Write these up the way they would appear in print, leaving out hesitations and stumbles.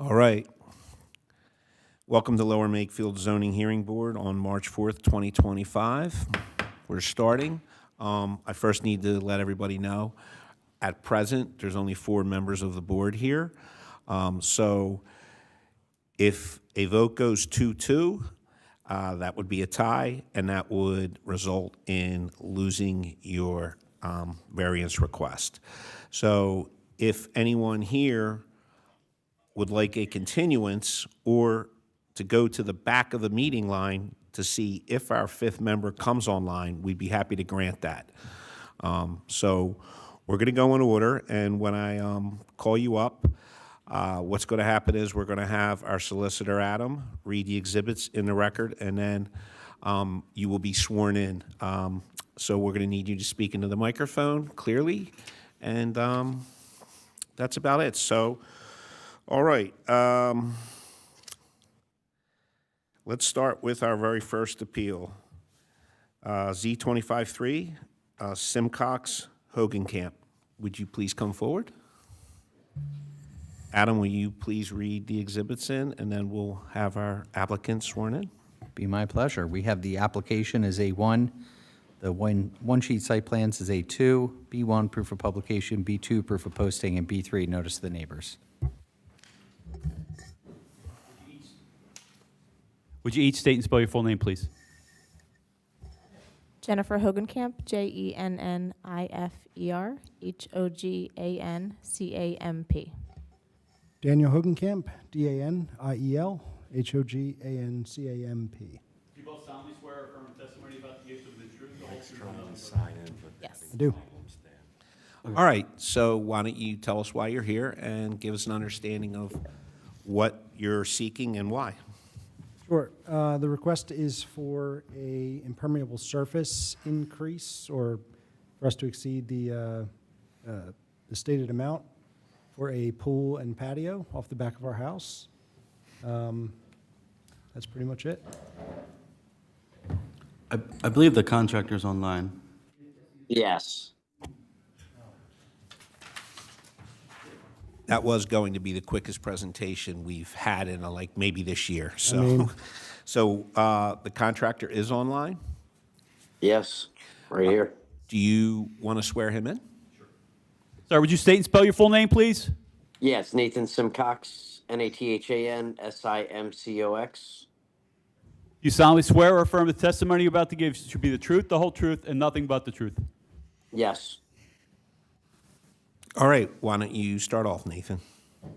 All right. Welcome to Lower Makefield Zoning Hearing Board on March 4th, 2025. We're starting. I first need to let everybody know, at present, there's only 4 members of the board here. So if a vote goes 2-2, that would be a tie, and that would result in losing your variance request. So if anyone here would like a continuance or to go to the back of the meeting line to see if our 5th member comes online, we'd be happy to grant that. So we're going to go in order, and when I call you up, what's going to happen is we're going to have our solicitor, Adam, read the exhibits in the record, and then you will be sworn in. So we're going to need you to speak into the microphone clearly, and that's about it. So, all right. Let's start with our very first appeal. Z25-3, SIMCOX, HOGANCAMP. Would you please come forward? Adam, will you please read the exhibits in, and then we'll have our applicant sworn in? Be my pleasure. We have the application as A1, the one-sheet site plans is A2, B1, proof of publication, B2, proof of posting, and B3, notice to the neighbors. Would you each state and spell your full name, please? Jennifer Hogancamp, Jennnifer, Hogancamp. Daniel Hogancamp, Daniel, Hogancamp. Do you both solemnly swear or affirm testimony about the issue of the truth, the whole truth, and nothing but Yes. I do. All right, so why don't you tell us why you're here and give us an understanding of what you're seeking and why? Sure. The request is for a impermeable surface increase, or for us to exceed the stated amount for a pool and patio off the back of our house. That's pretty much it. I believe the contractor's online. Yes. That was going to be the quickest presentation we've had in like maybe this year. So, the contractor is online. Yes. Right here. Do you want to swear him in? Sir, would you state and spell your full name, please? Yes. Nathan Simcox, Nathan Simcox. You solemnly swear or affirm the testimony you're about to give should be the truth, the whole truth, and nothing but the truth. Yes. All right, why don't you start off, Nathan?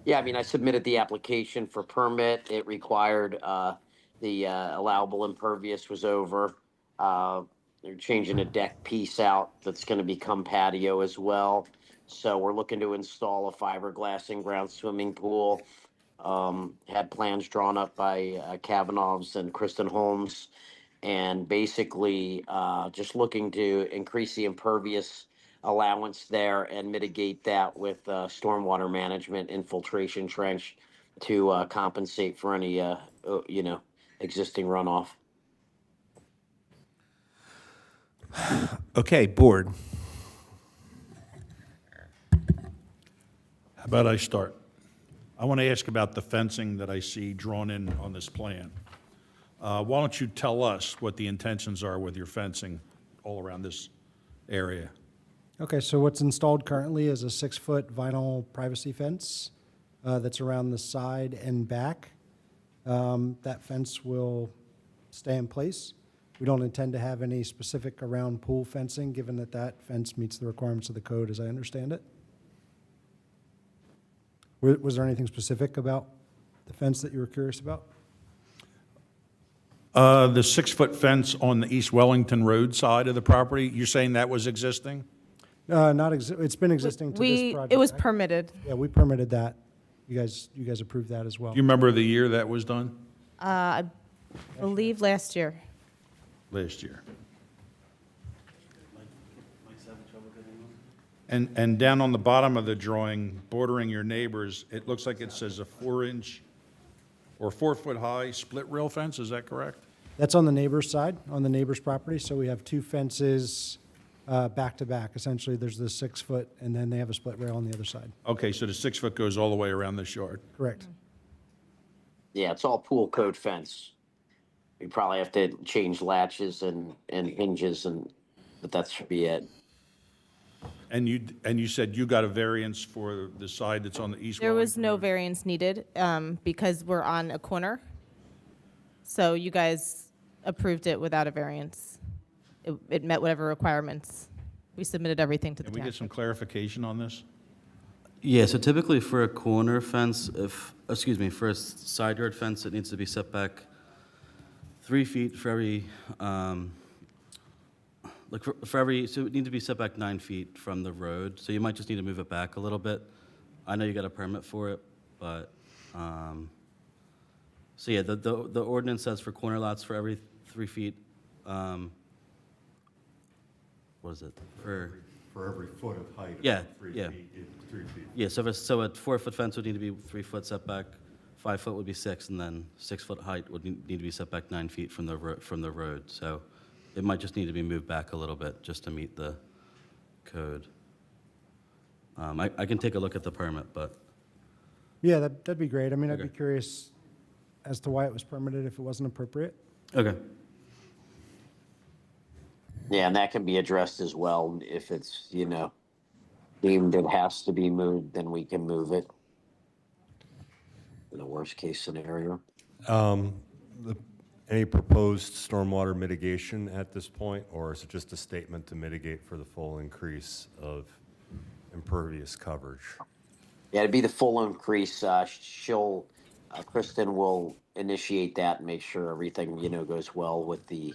Yeah, I mean, I submitted the application for permit. It required the allowable impervious was over. They're changing a deck piece out that's going to become patio as well. So we're looking to install a fiberglass in-ground swimming pool. Had plans drawn up by Kavanaugh's and Kristen Holmes. And basically just looking to increase the impervious allowance there and mitigate that with stormwater management infiltration trench to compensate for any, existing runoff. Okay, board. How about I start? I want to ask about the fencing that I see drawn in on this plan. Why don't you tell us what the intentions are with your fencing all around this area? Okay, so what's installed currently is a 6-foot vinyl privacy fence that's around the side and back. That fence will stay in place. We don't intend to have any specific around pool fencing, given that that fence meets the requirements of the code, as I understand it. Was there anything specific about the fence that you were curious about? The 6-foot fence on the East Wellington Road side of the property, you're saying that was existing? It's been existing to this project. It was right? permitted. Yeah, we permitted that. You guys approved that as well. Do you remember the year that was done? I believe last year. Last year. And down on the bottom of the drawing, bordering your neighbors, it looks like it says a 4-inch or 4-foot high split rail fence, is that correct? That's on the neighbor's side, on the neighbor's property. So we have 2 fences back to back. Essentially, there's the 6-foot, and then they have a split rail on the other side. Okay, so the 6-foot goes all the way around this yard. Correct. Yeah, it's all pool code fence. We probably have to change latches and hinges but that should be it. And you said you got a variance for the side that's on the east There was Wellington no Road? variance needed because we're on a corner. So you guys approved it without a variance. It met whatever requirements. We submitted everything to the Can we get township. some clarification on this? Yeah, so typically for a corner fence, for a side yard fence, it needs to be set back 3 feet for every, so it needs to be set back 9 feet from the road. So you might just need to move it back a little bit. I know you got a permit for it, but, so yeah, the ordinance says for corner lots for every 3 feet, what is it? For every foot of height. Yeah, about 3 yeah. feet, it's 3 feet. Yeah, so a 4-foot fence would need to be 3 foot setback, 5 foot would be 6, and then 6 foot height would need to be set back 9 feet from the road. So it might just need to be moved back a little bit just to meet the code. I can take a look at the permit, but Yeah, that'd be great. I mean, I'd be Okay. curious as to why it was permitted if it wasn't appropriate. okay. Yeah, and that can be addressed as well. If it's, deemed it has to be moved, then we can move it. In a worst case scenario. Any proposed stormwater mitigation at this point, or is it just a statement to mitigate for the full increase of impervious coverage? Yeah, it'd be the full increase. Kristen will initiate that and make sure everything, goes well with the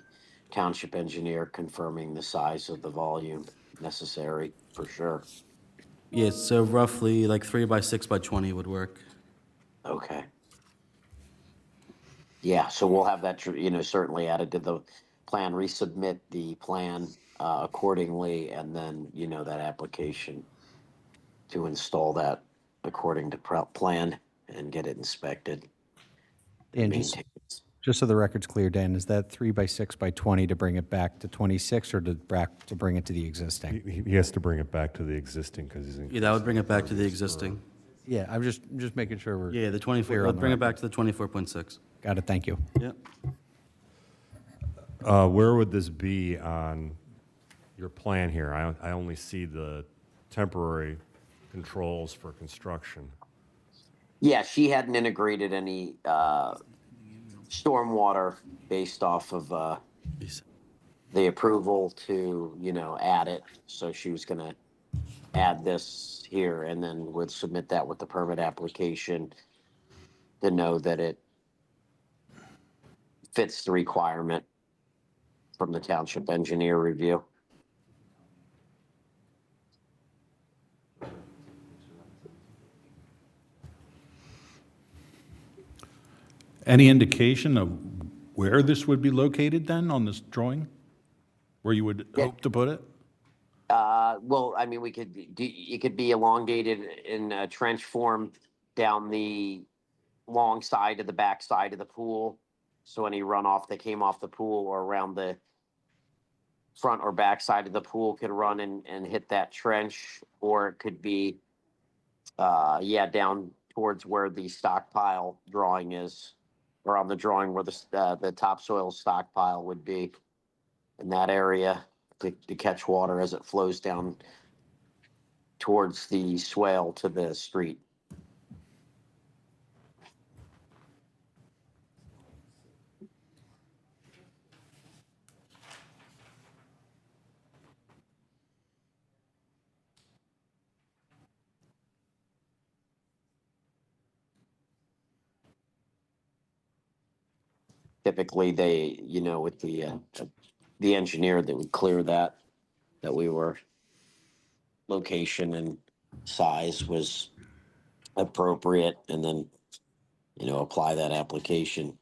township engineer confirming the size of the volume necessary, for sure. Yeah, so roughly like 3 by 6 by 20 would work. Okay. Yeah, so we'll have that, certainly added to the plan, resubmit the plan accordingly, and then, that application to install that according to plan and get it inspected. Dan, Maintained. just so the record's clear, Dan, is that 3 by 6 by 20 to bring it back to 26 or to bring it to the existing? He has to bring it back to the existing because he's in. Yeah, that would bring it back to the existing. Yeah, I'm just making sure we're. Yeah, the 24, clear on I'd the bring it record. back to the 24.6. Got it, thank you. Yep. Where would this be on your plan here? I only see the temporary controls for construction. Yeah, she hadn't integrated any stormwater based off of the approval to, add it. So she was gonna add this here and then would submit that with the permit application to know that it fits the requirement from the township engineer review. Any indication of where this would be located then on this drawing? Where you would hope to put it? Well, I mean, it could be elongated in a trench form down the long side of the back side of the pool. So any runoff that came off the pool or around the front or back side of the pool could run and hit that trench, or it could be, down towards where the stockpile drawing is, or on the drawing where the topsoil stockpile would be in that area to catch water as it flows down towards the swale to the street. Typically, they, with the engineer that would clear that we were location and size was appropriate, and then, apply that application.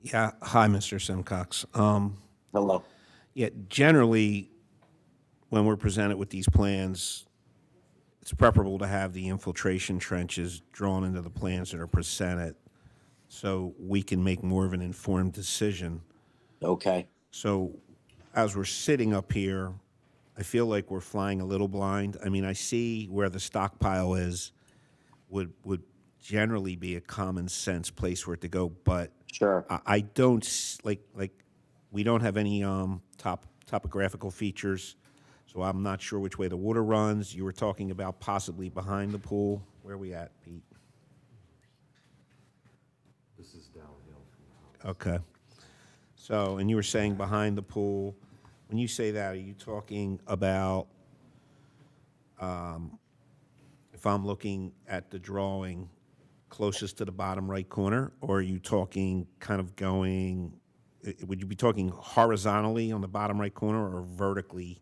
Yeah, hi, Mr. SIMCOX. Hello. Yeah, generally, when we're presented with these plans, it's preferable to have the infiltration trenches drawn into the plans that are presented so we can make more of an informed decision. Okay. So as we're sitting up here, I feel like we're flying a little blind. I mean, I see where the stockpile is would generally be a common sense place for it to go, but Sure. I don't like we don't have any topographical features, so I'm not sure which way the water runs. You were talking about possibly behind the pool. Where are we at, Pete? This is downhill from the house. Okay. So, and you were saying behind the pool. When you say that, are you talking about, if I'm looking at the drawing, closest to the bottom right corner, or are you talking kind of going, would you be talking horizontally on the bottom right corner or vertically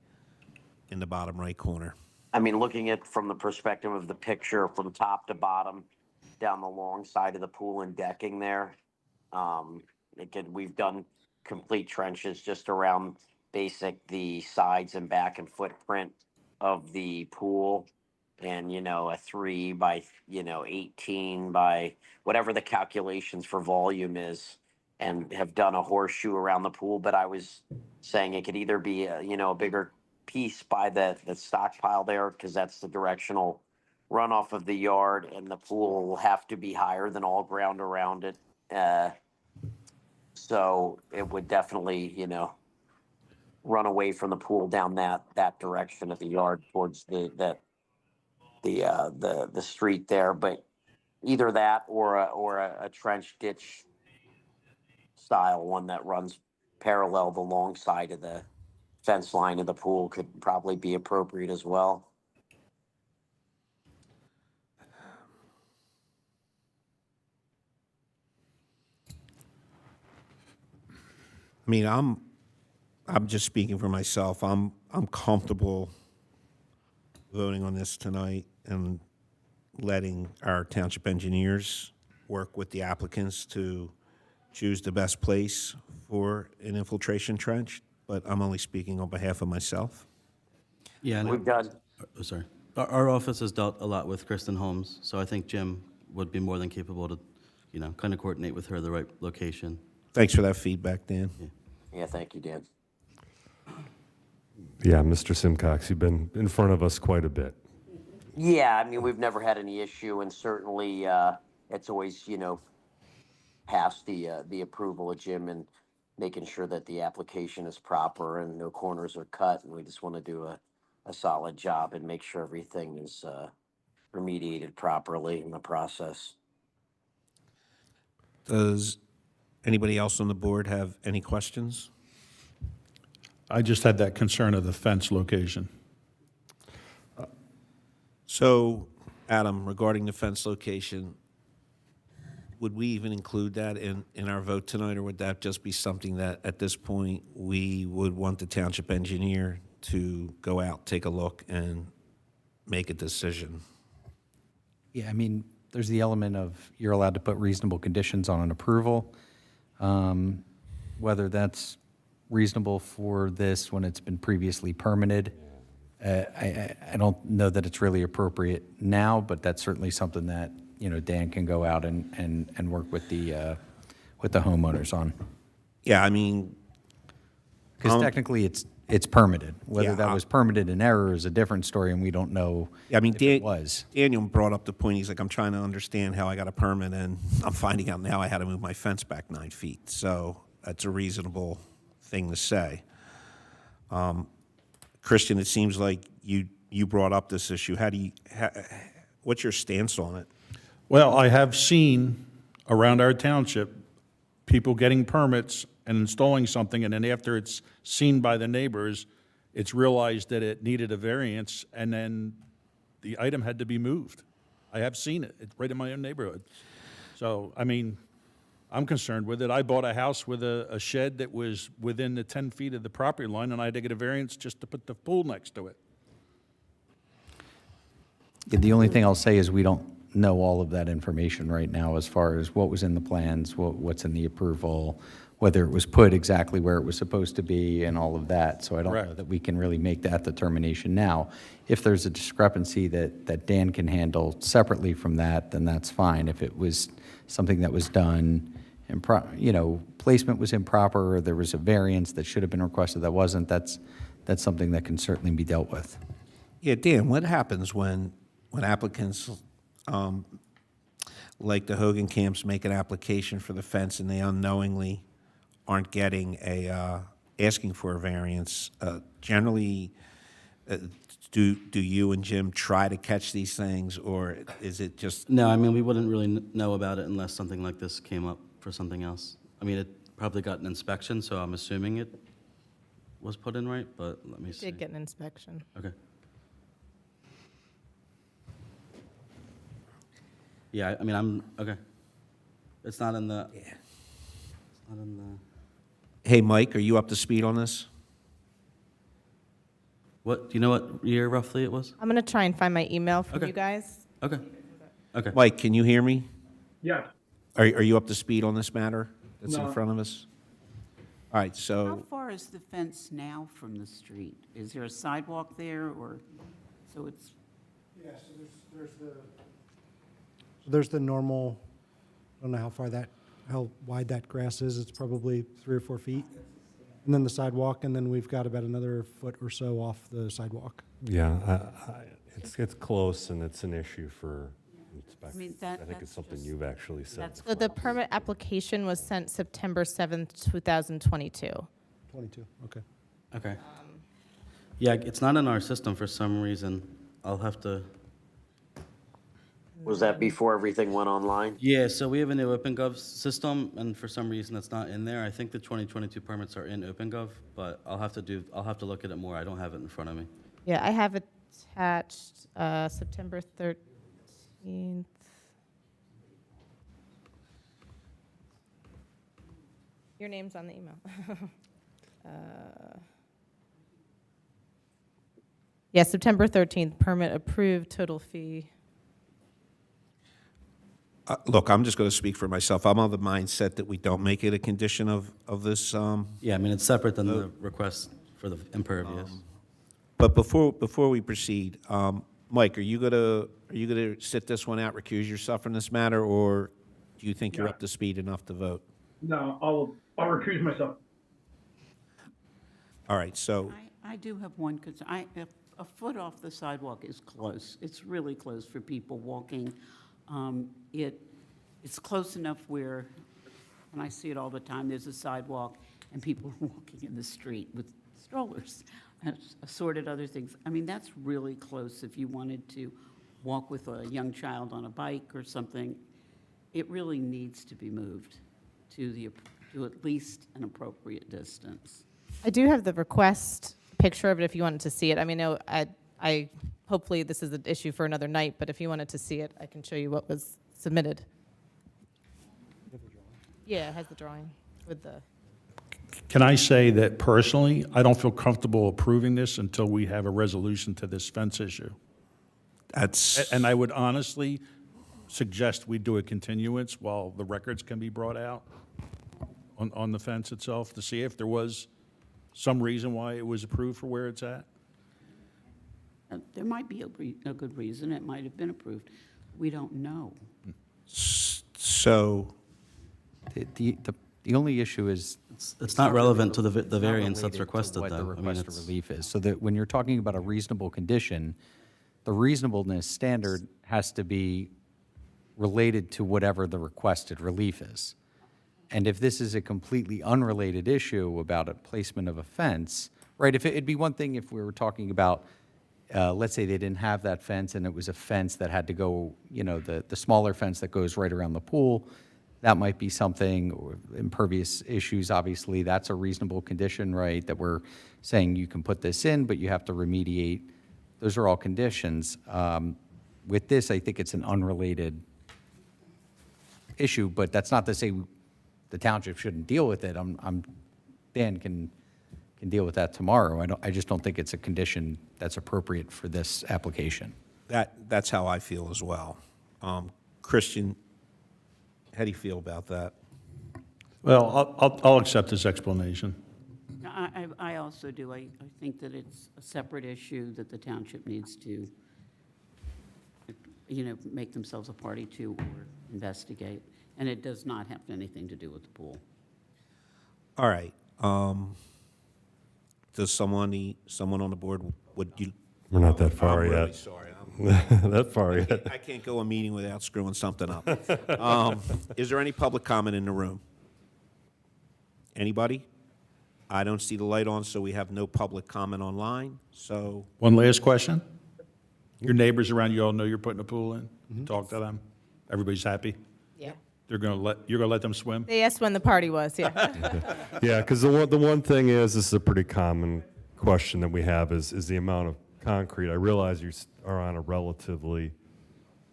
in the bottom right corner? I mean, looking at from the perspective of the picture from top to bottom, down the long side of the pool and decking there. Again, we've done complete trenches just around the sides and back and footprint of the pool. And, a 3 by, 18 by whatever the calculations for volume is, and have done a horseshoe around the pool. But I was saying it could either be, a bigger piece by the stockpile there, because that's the directional runoff of the yard, and the pool will have to be higher than all ground around it. So it would definitely, run away from the pool down that direction of the yard towards the street there. But either that or a trench ditch style one that runs parallel the long side of the fence line of the pool could probably be appropriate as well. I mean, I'm just speaking for myself. I'm comfortable voting on this tonight and letting our township engineers work with the applicants to choose the best place for an infiltration trench, but I'm only speaking on behalf of myself. Yeah, and We've done. oh, sorry. Our office has dealt a lot with Kristen Holmes, so I think Jim would be more than capable to, kind of coordinate with her the right location. Thanks for that feedback, Dan. Yeah, thank you, Dan. Yeah, Mr. SIMCOX, you've been in front of us quite a bit. Yeah, I mean, we've never had any issue, and certainly it's always, past the approval of Jim and making sure that the application is proper and no corners are cut, and we just want to do a solid job and make sure everything is remediated properly in the process. Does anybody else on the board have any questions? I just had that concern of the fence location. So, Adam, regarding the fence location, would we even include that in our vote tonight, or would that just be something that, at this point, we would want the township engineer to go out, take a look, and make a decision? Yeah, I mean, there's the element of you're allowed to put reasonable conditions on an approval. Whether that's reasonable for this when it's been previously permitted, I don't know that it's really appropriate now, but that's certainly something that, Dan can go out and work with the homeowners on. Yeah, I mean, Because technically it's permitted. Whether Yeah, that was permitted in error is a different story, and we don't know I mean, if it was. Daniel brought up the point. He's like, I'm trying to understand how I got a permit, and I'm finding out now I had to move my fence back 9 feet. So that's a reasonable thing to say. Christian, it seems like you brought up this issue. What's your stance on it? Well, I have seen around our township, people getting permits and installing something, and then after it's seen by the neighbors, it's realized that it needed a variance, and then the item had to be moved. I have seen it. It's right in my own neighborhood. So, I mean, I'm concerned with it. I bought a house with a shed that was within the 10 feet of the property line, and I had to get a variance just to put the pool next to it. The only thing I'll say is we don't know all of that information right now as far as what was in the plans, what's in the approval, whether it was put exactly where it was supposed to be, and all of that. So I don't know Correct. that we can really make that determination now. If there's a discrepancy that Dan can handle separately from that, then that's fine. If it was something that was done placement was improper, or there was a variance that should have been requested that wasn't, that's something that can certainly be dealt with. Yeah, Dan, what happens when applicants, like the HOGANCAMPs, make an application for the fence and they unknowingly aren't getting asking for a variance? Generally, do you and Jim try to catch these things, or is it just? No, I mean, we wouldn't really know about it unless something like this came up for something else. I mean, it probably got an inspection, so I'm assuming it was put in right, but let me see. Did get an inspection. Okay. Yeah, I mean, okay. It's not in the, it's not in the, Hey, Mike, are you up to speed on this? do you know what year roughly it was? I'm going to try and find my email from Okay. you guys. Okay. Okay. Mike, can you hear me? Yeah. Are you up to speed on this matter that's in No. front of us? All right, How so, far is the fence now from the street? Is there a sidewalk there, or, so it's, Yeah, so there's the normal, I don't know how wide that grass is, it's probably 3 or 4 feet. And then the sidewalk, and then we've got about another foot or so off the sidewalk. Yeah, it's close and it's an issue for inspection. mean, I think it's that's something just- you've actually said. that's So the permit application was sent September 7th, 2022. 22, okay. Okay. Yeah, it's not in our system for some reason. I'll have to. Was that before everything went online? Yeah, so we have a new OpenGov system, and for some reason it's not in there. I think the 2022 permits are in OpenGov, but I'll have to look at it more. I don't have it in front of me. Yeah, I have attached September 13th. Your name's on the email. Yeah, September 13th, permit approved, total fee. look, I'm just going to speak for myself. I'm of the mindset that we don't make it a condition of this. Yeah, I mean, it's separate than the request for the impervious. But before we proceed, Mike, are you gonna sit this one out, recuse yourself from this matter, or do you think you're up to speed enough to vote? No, I'll recuse myself. All right, so I do have one concern. A foot off the sidewalk is close. It's really close for people walking. It's close enough where, and I see it all the time, there's a sidewalk and people are walking in the street with strollers and assorted other things. I mean, that's really close if you wanted to walk with a young child on a bike or something. It really needs to be moved to at least an appropriate distance. I do have the request picture of it if you wanted to see it. I mean, no, I hopefully this is an issue for another night, but if you wanted to see it, I can show you what was submitted. Yeah, it has the drawing with the. Can I say that personally, I don't feel comfortable approving this until we have a resolution to this fence issue? that's, And I would honestly suggest we do a continuance while the records can be brought out on the fence itself to see if there was some reason why it was approved for where it's at. There might be a good reason. It might have been approved. We don't know. so, The only issue is. It's not relevant to the it's not variance that's related to requested, what the though. I mean, request for it's- relief is. So that when you're talking about a reasonable condition, the reasonableness standard has to be related to whatever the requested relief is. And if this is a completely unrelated issue about a placement of a fence, right, it'd be one thing if we were talking about, let's say they didn't have that fence and it was a fence that had to go, the smaller fence that goes right around the pool, that might be something, or impervious issues, obviously, that's a reasonable condition, right, that we're saying you can put this in, but you have to remediate. Those are all conditions. With this, I think it's an unrelated issue, but that's not to say the township shouldn't deal with it. Dan can deal with that tomorrow. I just don't think it's a condition that's appropriate for this application. that's how I feel as well. Christian, how do you feel about that? Well, I'll accept this explanation. I also do. I think that it's a separate issue that the township needs to, make themselves a party to or investigate. And it does not have anything to do with the pool. All right. Does someone on the board, would you? We're not that far I'm yet. really sorry. That far yet. I can't go a meeting without screwing something up. Is there any public comment in the room? Anybody? I don't see the light on, so we have no public comment online, so. One last question. Your neighbors around you all know you're putting a pool in? Talk to them? Everybody's happy? Yeah. You're gonna let them swim? They asked when the party was, yeah. Yeah, because the one thing is, this is a pretty common question that we have, is the amount of concrete. I realize you are on a relatively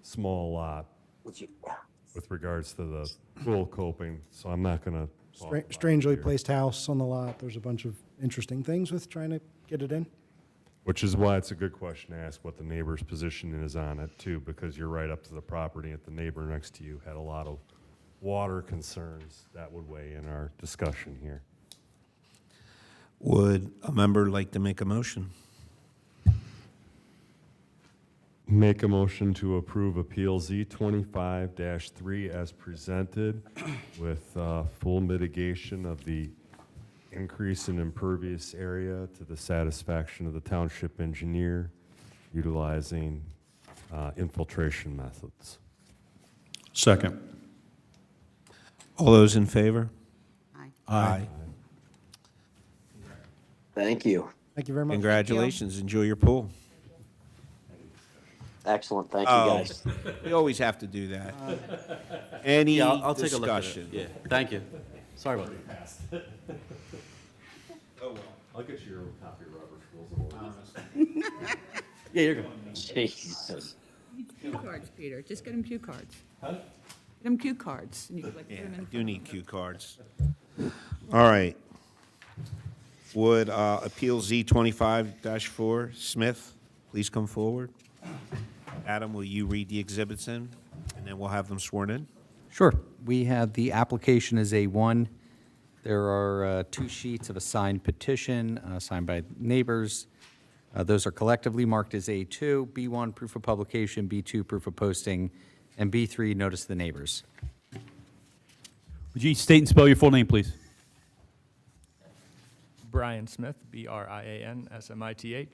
small lot with regards to the pool coping, so I'm not going to. Strangely placed house on the lot. There's a bunch of interesting things with trying to get it in. Which is why it's a good question to ask what the neighbor's position is on it too, because you're right up to the property, and the neighbor next to you had a lot of water concerns that would weigh in our discussion here. Would a member like to make a motion? Make a motion to approve Appeal Z25-3 as presented with full mitigation of the increase in impervious area to the satisfaction of the township engineer, utilizing infiltration methods. Second. All those in favor? Aye. Aye. Thank you. Thank you very much. Congratulations, enjoy your pool. Excellent. Thank you, guys. We always have to do that. Any Yeah, I'll take a look at it. discussion? Yeah, thank you. Sorry about that. I'll get you your copy of Robert's Rules of Order. Yeah, you're good. Jesus. Cue cards, Peter, just get him cue cards. Get him cue cards, and you could like put Yeah, them in. I do need cue cards. All right. Would Appeal Z25-4, Smith, please come forward? Adam, will you read the exhibits in, and then we'll have them sworn in? Sure. We have the application as A1. There are 2 sheets of a signed petition, signed by neighbors. Those are collectively marked as A2, B1, proof of publication, B2, proof of posting, and B3, notice to the neighbors. Would you state and spell your full name, please? Brian Smith, BRIANSMITH.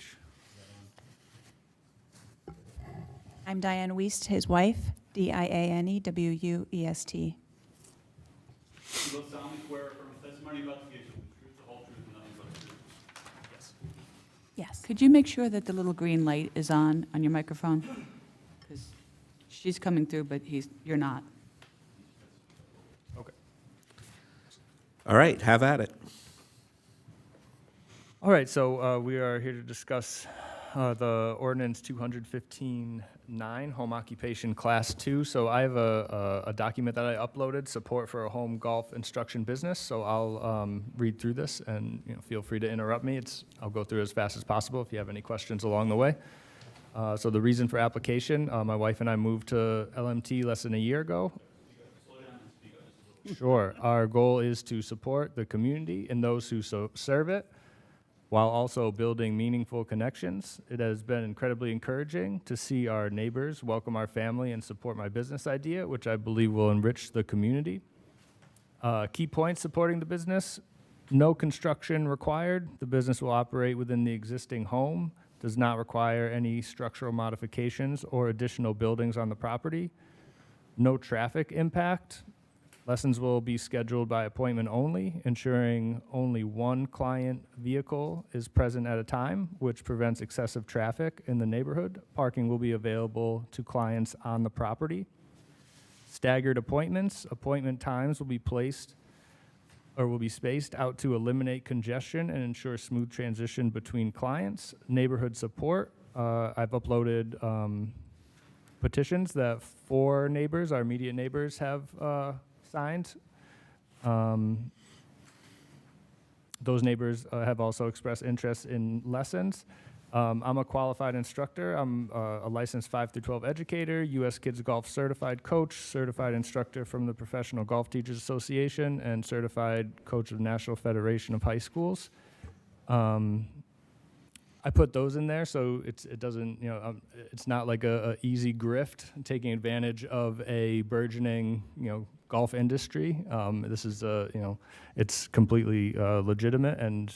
I'm Diane Wiest, his wife, DIANEWUEST. You both solemnly swear or affirm the testimony you're about to give you the truth, the whole truth, and nothing but the truth. Yes. Yes. Could you make sure that the little green light is on your microphone? Because she's coming through, but you're not. Okay. All All right, have at it. All right, so we are here to discuss the ordinance 215-9, home occupation class 2. So I have a document that I uploaded, support for a home golf instruction business. So I'll read through this, and feel free to interrupt me. I'll go through as fast as possible if you have any questions along the way. So the reason for application, my wife and I moved to LMT less than a year ago. Sure. Our goal is to support the community and those who serve it, while also building meaningful connections. It has been incredibly encouraging to see our neighbors welcome our family and support my business idea, which I believe will enrich the community. Key points supporting the business: no construction required. The business will operate within the existing home, does not require any structural modifications or additional buildings on the property. No traffic impact. Lessons will be scheduled by appointment only, ensuring only one client vehicle is present at a time, which prevents excessive traffic in the neighborhood. Parking will be available to clients on the property. Staggered appointments. Appointment times will be spaced out to eliminate congestion and ensure smooth transition between clients. Neighborhood support. I've uploaded petitions that 4 neighbors, our immediate neighbors, have signed. Those neighbors have also expressed interest in lessons. I'm a qualified instructor. I'm a licensed 5 through 12 educator, U.S. Kids Golf certified coach, certified instructor from the Professional Golf Teachers Association, and certified coach of the National Federation of High Schools. I put those in there so it doesn't, it's not like a easy grift taking advantage of a burgeoning, golf industry. This is, it's completely legitimate, and,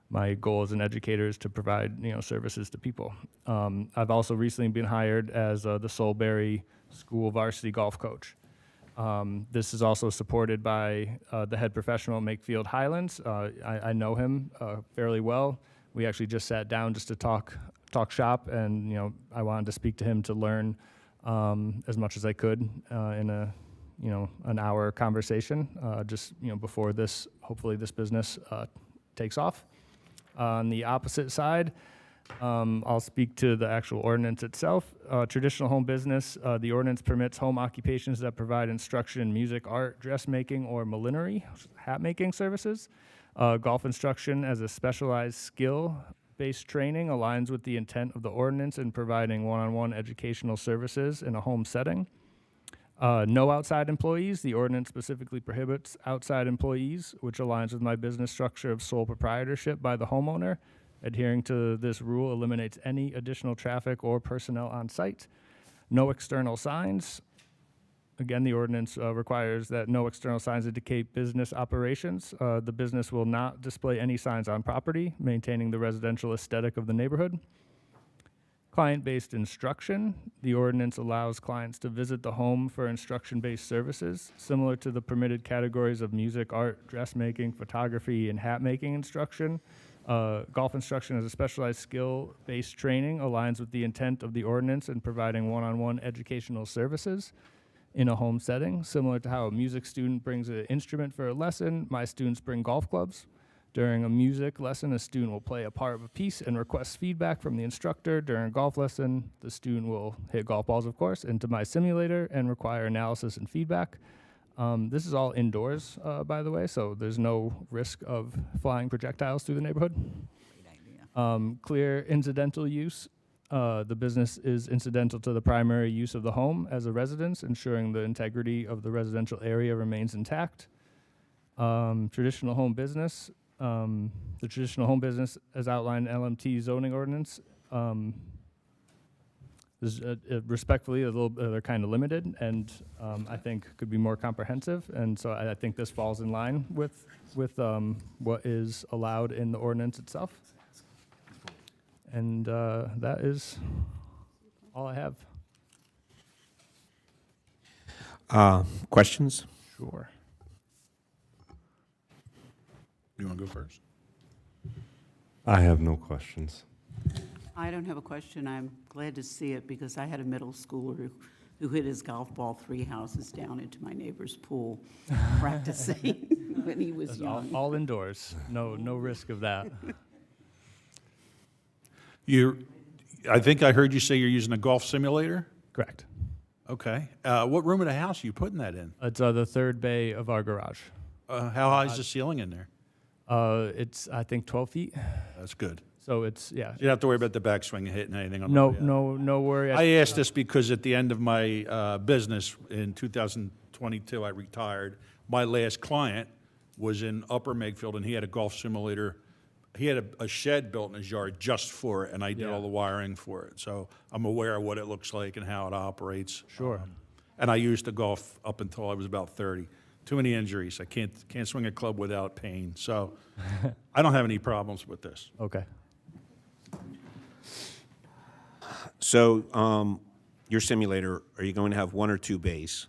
my goal as an educator is to provide, services to people. I've also recently been hired as the Soulberry School varsity golf coach. This is also supported by the head professional at Makefield Highlands. I know him fairly well. We actually just sat down just to talk shop, and I wanted to speak to him to learn as much as I could in an hour conversation, just before this, hopefully this business takes off. On the opposite side, I'll speak to the actual ordinance itself. Traditional home business, the ordinance permits home occupations that provide instruction in music, art, dressmaking, or millinery, hat-making services. Golf instruction as a specialized skill-based training aligns with the intent of the ordinance in providing one-on-one educational services in a home setting. No outside employees. The ordinance specifically prohibits outside employees, which aligns with my business structure of sole proprietorship by the homeowner. Adhering to this rule eliminates any additional traffic or personnel on site. No external signs. Again, the ordinance requires that no external signs indicate business operations. The business will not display any signs on property, maintaining the residential aesthetic of the neighborhood. Client-based instruction. The ordinance allows clients to visit the home for instruction-based services, similar to the permitted categories of music, art, dressmaking, photography, and hat-making instruction. Golf instruction as a specialized skill-based training aligns with the intent of the ordinance in providing one-on-one educational services in a home setting. Similar to how a music student brings an instrument for a lesson, my students bring golf clubs. During a music lesson, a student will play a part of a piece and request feedback from the instructor. During a golf lesson, the student will hit golf balls, of course, into my simulator and require analysis and feedback. This is all indoors, by the way, so there's no risk of flying projectiles through the neighborhood. Clear incidental use. The business is incidental to the primary use of the home as a residence, ensuring the integrity of the residential area remains intact. Traditional home business. The traditional home business, as outlined in LMT zoning ordinance, is respectfully they're kind of limited, and I think could be more comprehensive. And so I think this falls in line with what is allowed in the ordinance itself. And that is all I have. Questions? Sure. You want to go first? I have no questions. I don't have a question. I'm glad to see it because I had a middle schooler who hit his golf ball 3 houses down into my neighbor's pool practicing when he was young. All indoors. No risk of that. I think I heard you say you're using a golf simulator? Correct. Okay. What room of the house are you putting that in? It's the third bay of our garage. How high is the ceiling in there? It's, I think, 12 feet. That's good. So it's, yeah. You don't have to worry about the backswing hitting anything on the No, way out. no worry. I asked this because at the end of my business in 2022, I retired. My last client was in Upper Makefield, and he had a golf simulator. He had a shed built in his yard just for it, and I did all the wiring for it. So I'm aware of what it looks like and how it operates. Sure. And I used to golf up until I was about 30. Too many injuries. I can't swing a club without pain. So I don't have any problems with this. Okay. So your simulator, are you going to have 1 or 2 bays?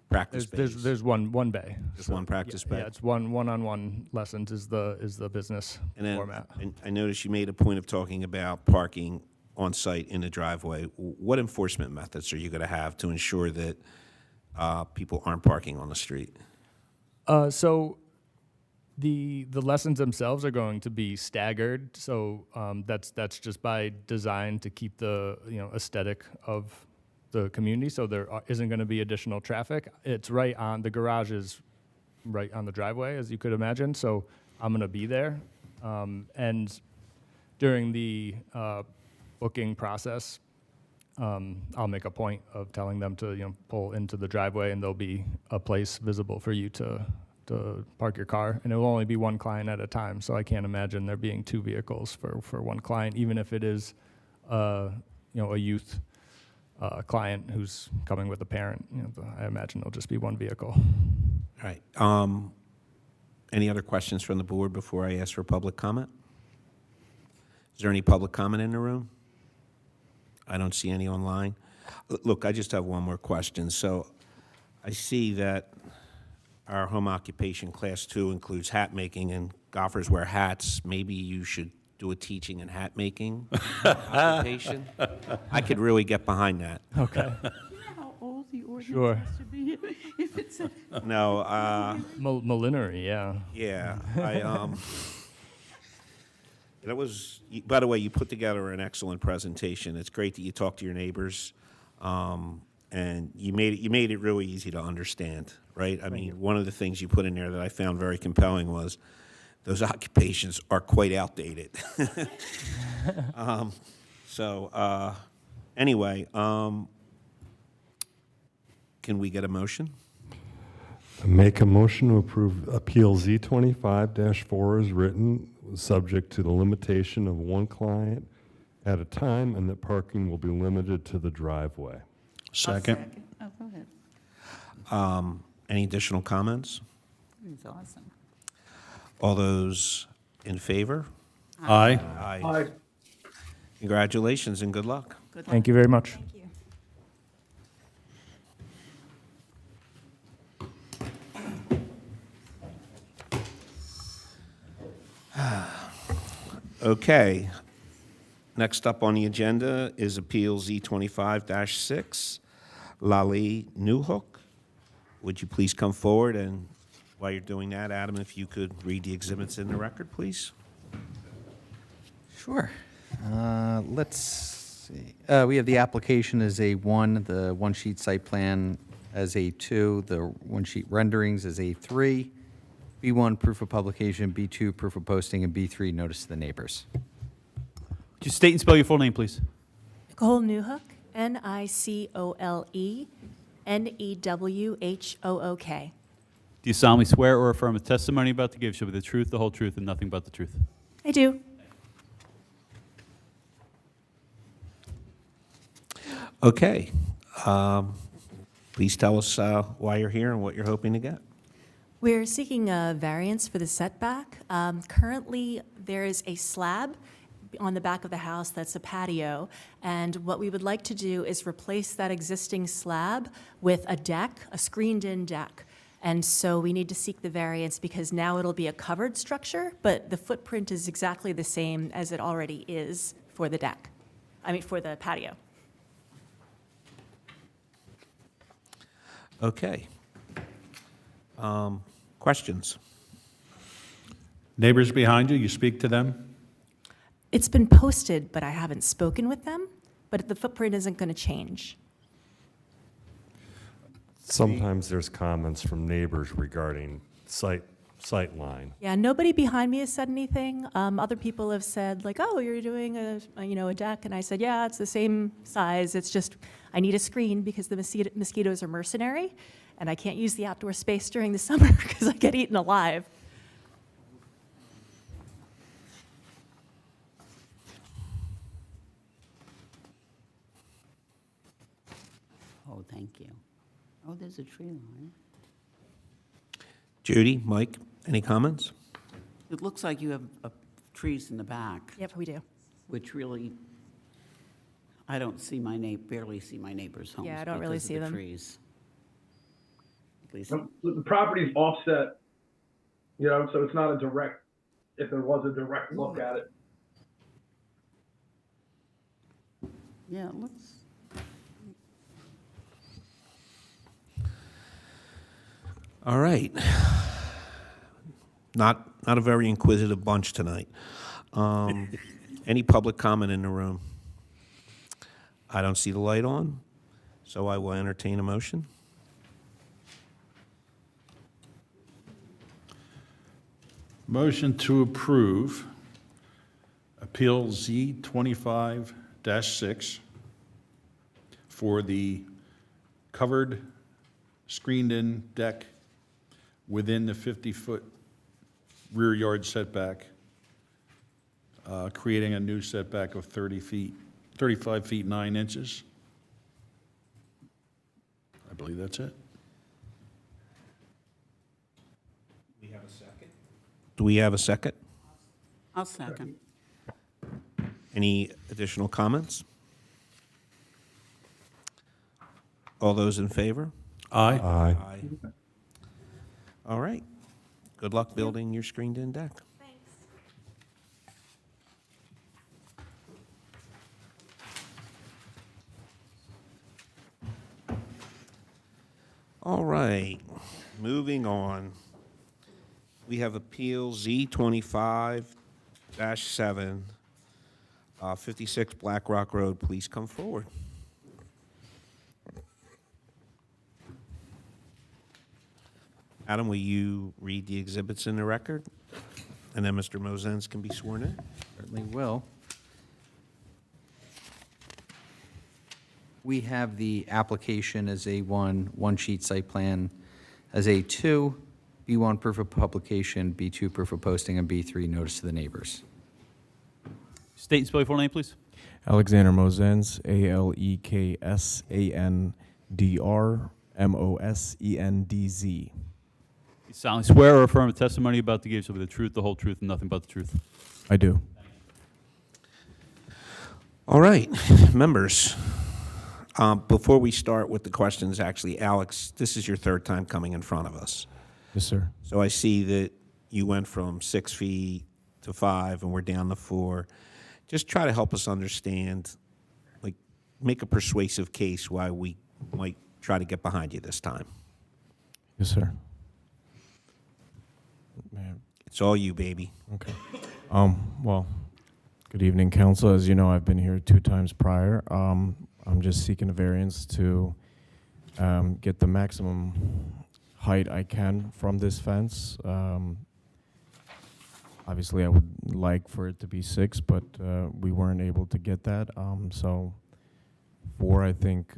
Practice bays? There's one bay. Just one practice bay? Yeah, it's one-on-one lessons is the business And then format. I noticed you made a point of talking about parking on site in the driveway. What enforcement methods are you going to have to ensure that people aren't parking on the street? So the lessons themselves are going to be staggered. So that's just by design to keep the aesthetic of the community. So there isn't going to be additional traffic. It's right on the garage is right on the driveway, as you could imagine. So I'm going to be there, and during the booking process, I'll make a point of telling them to pull into the driveway, and there'll be a place visible for you to to park your car, and it will only be one client at a time. So I can't imagine there being two vehicles for one client, even if it is, a youth client who's coming with a parent. I imagine it'll just be one vehicle. All right. Any other questions from the board before I ask for public comment? Is there any public comment in the room? I don't see any online. Look, I just have one more question. So I see that our home occupation class 2 includes hat making, and golfers wear hats. Maybe you should do a teaching in hat making occupation. I could really get behind that. Okay. You know how old the ordinance Sure. has to be if it's a... No, Millinery, yeah. yeah, that was, by the way, you put together an excellent presentation. It's great that you talk to your neighbors, and you made it really easy to understand, right? I mean, one of the things you put in there that I found very compelling was those occupations are quite outdated. Anyway, can we get a motion? Make a motion to approve Appeal Z25-4 as written, subject to the limitation of one client at a time, and that parking will be limited to the driveway. Second. Oh, go ahead. Any additional comments? It's awesome. All those in favor? Aye. Aye. Aye. Congratulations and good luck. Good luck. Thank you very much. Thank you. Okay. Next up on the agenda is Appeal Z25-6, LALLI, NEWHOOK. Would you please come forward, and while you're doing that, Adam, if you could read the exhibits in the record, please? Sure. Let's see. We have the application as A1, the one-sheet site plan as A2, the one-sheet renderings as A3, B1, proof of publication, B2, proof of posting, and B3, notice to the neighbors. Could you state and spell your full name, please? Nicole Newhook, Nicole Newhook. Do you solemnly swear or affirm the testimony about to give shall be the truth, the whole truth, and nothing but the truth? I do. Okay. Please tell us why you're here and what you're hoping to get. We're seeking a variance for the setback. Currently, there is a slab on the back of the house that's a patio, and what we would like to do is replace that existing slab with a deck, a screened-in deck. And so we need to seek the variance because now it'll be a covered structure, but the footprint is exactly the same as it already is for the deck, for the patio. Okay. Questions? Neighbors behind you, you speak to them? It's been posted, but I haven't spoken with them, but the footprint isn't going to change. Sometimes there's comments from neighbors regarding sight line. Yeah, nobody behind me has said anything. Other people have said, like, oh, you're doing a deck, and I said, yeah, it's the same size. It's just I need a screen because the mosquitoes are mercenary, and I can't use the outdoor space during the summer because I get eaten alive. Oh, thank you. Oh, there's a tree line. Judy, Mike, any comments? It looks like you have trees in the back, Yep, we do. which really, I don't see barely see my neighbors' homes. Yeah, I don't really because of see the them. trees. At least, The property's offset, so it's not a direct, if there was a direct look at it. yeah, it looks, All right. Not a very inquisitive bunch tonight. Any public comment in the room? I don't see the light on, so I will entertain a motion. Motion to approve Appeal Z25-6 for the covered screened-in deck within the 50-foot rear yard setback, creating a new setback of 30 feet, 35 feet 9 inches. I believe that's it. Do we have a second? I'll second. Any additional comments? All those in favor? Aye. Aye. All right. Good luck building your screened-in deck. Thanks. All right, moving on. We have Appeal Z25-7, 56 Black Rock Road. Please come forward. Adam, will you read the exhibits in the record? And then Mr. MOSENDZ can be sworn in. Certainly will. We have the application as A1, one-sheet site plan as A2, B1 proof of publication, B2 proof of posting, and B3 notice to the neighbors. State and spell your full name, please. Alexander Mosendz, ALEKSANDR MOSENDZ. You solemnly swear or affirm the testimony about to give shall be the truth, the whole truth, and nothing but the truth. I do. All right, members. Before we start with the questions, actually, Alex, this is your third time coming in front of us. Yes, sir. So I see that you went from 6 feet to 5, and we're down to 4. Just try to help us understand, like, make a persuasive case why we might try to get behind you this time. Yes, sir. Man, It's all you, baby. okay. Well, good evening, council. As you know, I've been here 2 times prior. I'm just seeking a variance to get the maximum height I can from this fence. Obviously, I would like for it to be 6, but we weren't able to get that. So 4, I think,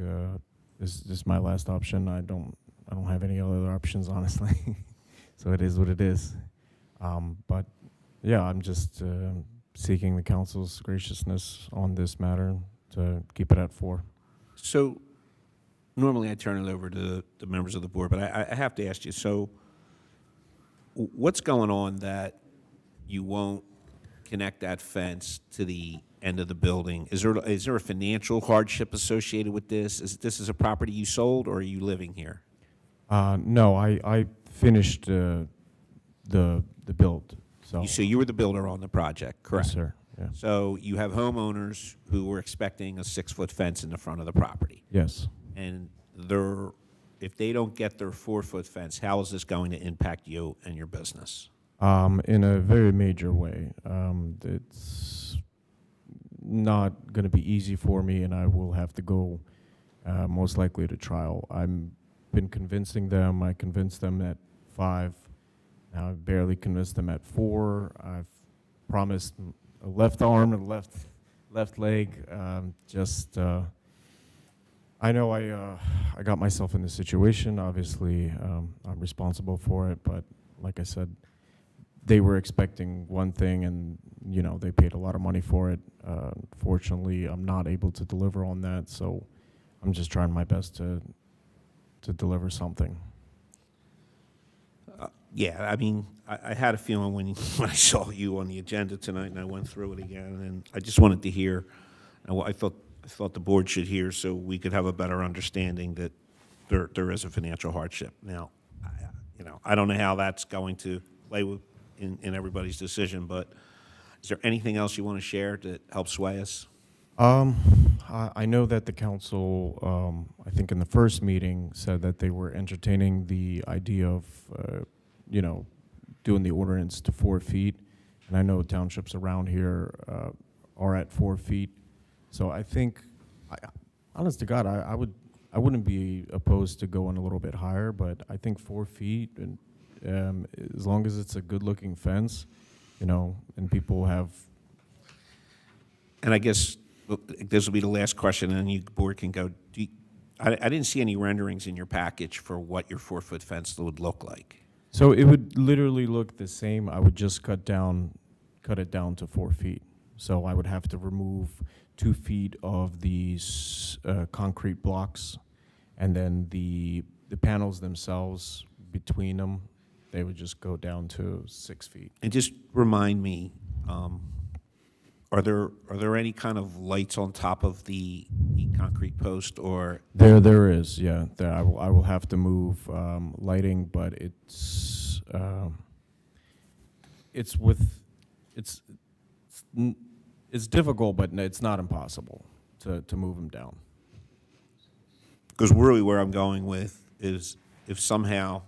is my last option. I don't have any other options, honestly. So it is what it is. But yeah, I'm just seeking the council's graciousness on this matter to keep it at 4. So normally I turn it over to the members of the board, but I have to ask you, so what's going on that you won't connect that fence to the end of the building? Is there a financial hardship associated with this? Is this a property you sold, or are you living here? No, I finished the build. So So you were the builder on the project, correct? Yes, sir. Yeah. So you have homeowners who were expecting a 6-foot fence in the front of the property. Yes. And if they don't get their 4-foot fence, how is this going to impact you and your business? In a very major way. It's not going to be easy for me, and I will have to go most likely to trial. I've been convincing them. I convinced them at 5. Now I've barely convinced them at 4. I've promised a left arm and left leg. I know I got myself in this situation. Obviously, I'm responsible for it, but like I said, they were expecting one thing, and they paid a lot of money for it. Fortunately, I'm not able to deliver on that, so I'm just trying my best to deliver something. Yeah, I mean, I had a feeling when I saw you on the agenda tonight, and I went through it again, and I just wanted to hear, and I thought the board should hear, so we could have a better understanding that there is a financial hardship. Now, I don't know how that's going to play in everybody's decision, but is there anything else you want to share that helps sway us? I know that the council, I think in the first meeting, said that they were entertaining the idea of, doing the ordinance to 4 feet. And I know townships around here are at 4 feet. So I think, honest to God, I wouldn't be opposed to going a little bit higher, but I think 4 feet, and as long as it's a good-looking fence, and people have. And I guess this will be the last question, and then you board can go. I didn't see any renderings in your package for what your 4-foot fence would look like. So it would literally look the same. I would just cut it down to 4 feet. So I would have to remove 2 feet of these concrete blocks, and then the panels themselves, between them, they would just go down to 6 feet. And just remind me, are there any kind of lights on top of the concrete post, or? There is, yeah. There, I will have to move lighting, but it's difficult, but it's not impossible to move them down. Because really where I'm going with is if somehow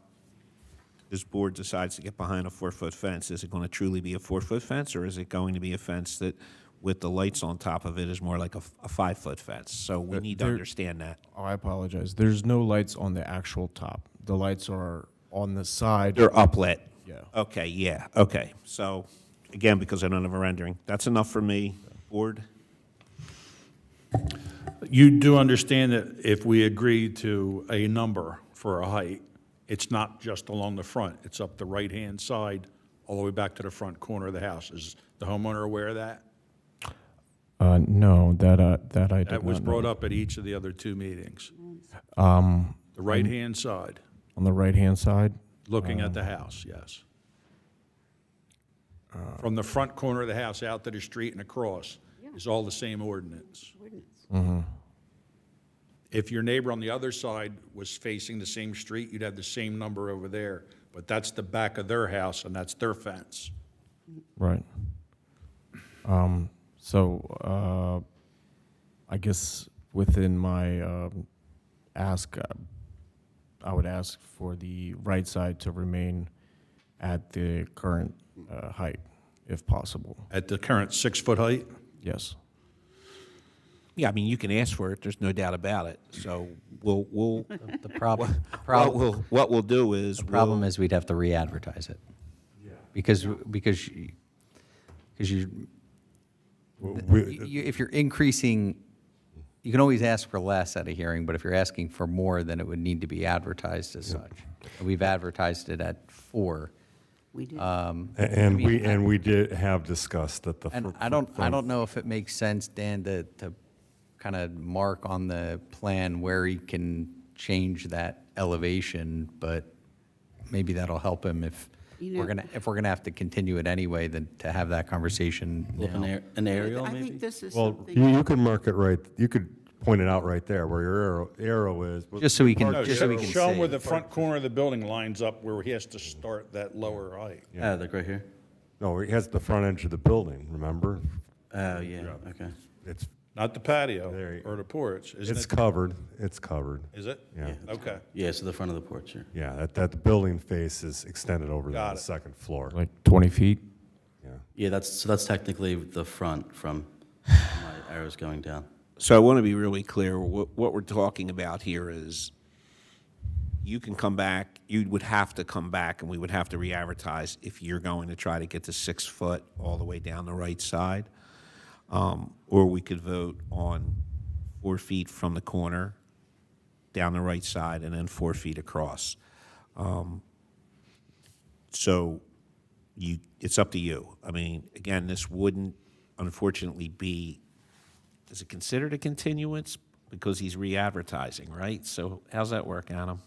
this board decides to get behind a 4-foot fence, is it going to truly be a 4-foot fence, or is it going to be a fence that with the lights on top of it is more like a 5-foot fence? So we need to understand that. Oh, I apologize. There's no lights on the actual top. The lights are on the side. They're uplit. Yeah. Okay, yeah, okay. So, again, because I don't have a rendering, that's enough for me. Board? You do understand that if we agree to a number for a height, it's not just along the front, it's up the right-hand side, all the way back to the front corner of the house. Is the homeowner aware of that? No, that I did not That was know. brought up at each of the other 2 meetings. The The right-hand side, on the right-hand side. looking at the house, yes. From the front corner of the house out to the street and across is all the same ordinance. If your neighbor on the other side was facing the same street, you'd have the same number over there. But that's the back of their house, and that's their fence. Right. So I guess within my ask, I would ask for the right side to remain at the current height, if possible. At the current 6-foot height? Yes. Yeah, I mean, you can ask for it, there's no doubt about it. So we'll The problem, what we'll do is. the problem is we'd have to re-advertise it. Because if you're increasing, you can always ask for less at a hearing, but if you're asking for more, then it would need to be advertised as such. And we've advertised it at 4. We did. And we did have discussed that the. And I don't know if it makes sense, Dan, to kind of mark on the plan where he can change that elevation, but maybe that'll help him if You we're know- gonna have to continue it anyway, then to have that conversation now. An aerial, I maybe? think this is Well, something. you could mark it right, you could point it out right there where your arrow is. but- Just so we can, No, just so we can show him see. where the front corner of the building lines up where he has to start that lower height. Like right here? No, it has the front edge of the building, remember? Oh, yeah, okay. It's, Not the patio There you- or the porch, isn't it's it? covered, it's covered. Is it? Yeah. Okay. Yeah, so the front of the porch, yeah. Yeah, that building face is extended over Got the it. second floor. Like 20 feet? Yeah. Yeah, that's technically the front from my arrows going down. So I want to be really clear, what we're talking about here is you can come back, you would have to come back, and we would have to re-advertise if you're going to try to get to 6 foot all the way down the right side. Or we could vote on 4 feet from the corner down the right side and then 4 feet across. So it's up to you. I mean, again, this wouldn't unfortunately be, is it considered a continuance? Because he's re-advertising, right? So how's that work, Adam?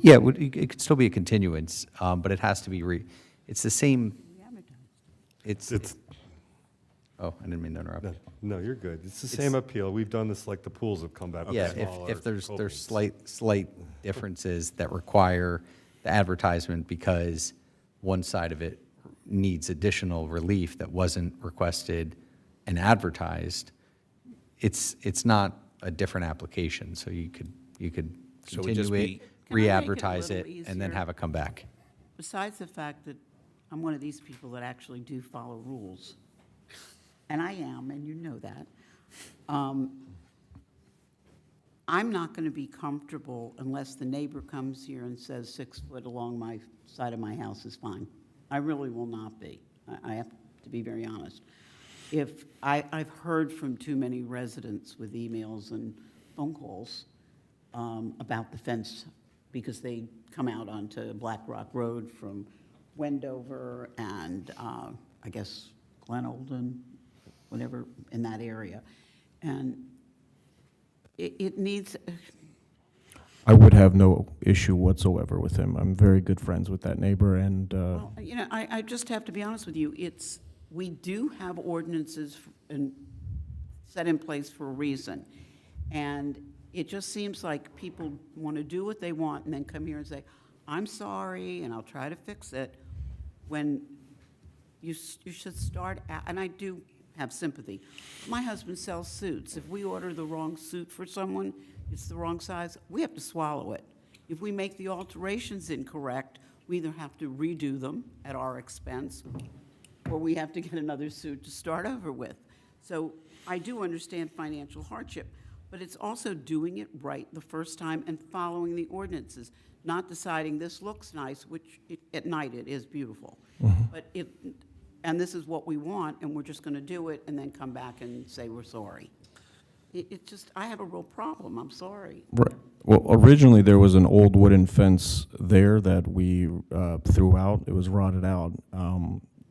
Yeah, it could still be a continuance, but it has to be it's the same, it's, oh, I didn't mean to interrupt. No, you're good. It's the same appeal. We've done this like the pools have come back with Yeah, smaller if there's copings. slight differences that require the advertisement because one side of it needs additional relief that wasn't requested and advertised, it's not a different application, so you could So it would just continue it, be- Can I make it a re-advertise little it, and then easier? have it come back. Besides the fact that I'm one of these people that actually do follow rules, and I am, and you know that, I'm not going to be comfortable unless the neighbor comes here and says 6 foot along my side of my house is fine. I really will not be. I have to be very honest. If I've heard from too many residents with emails and phone calls about the fence because they come out onto Black Rock Road from Wendover and, I guess, Glen Olden, whatever, in that area. And it needs, I would have no issue whatsoever with him. I'm very good friends with that neighbor, and well, you know, I just have to be honest with you, we do have ordinances set in place for a reason. And it just seems like people want to do what they want and then come here and say, I'm sorry, and I'll try to fix it, when you should start, and I do have sympathy. My husband sells suits. If we order the wrong suit for someone, it's the wrong size, we have to swallow it. If we make the alterations incorrect, we either have to redo them at our expense, or we have to get another suit to start over with. So I do understand financial hardship, but it's also doing it right the first time and following the ordinances, not deciding this looks nice, which at night it is beautiful. But and this is what we want, and we're just going to do it and then come back and say we're sorry. It just, I have a real problem, I'm sorry. right. Well, originally there was an old wooden fence there that we threw out. It was rotted out.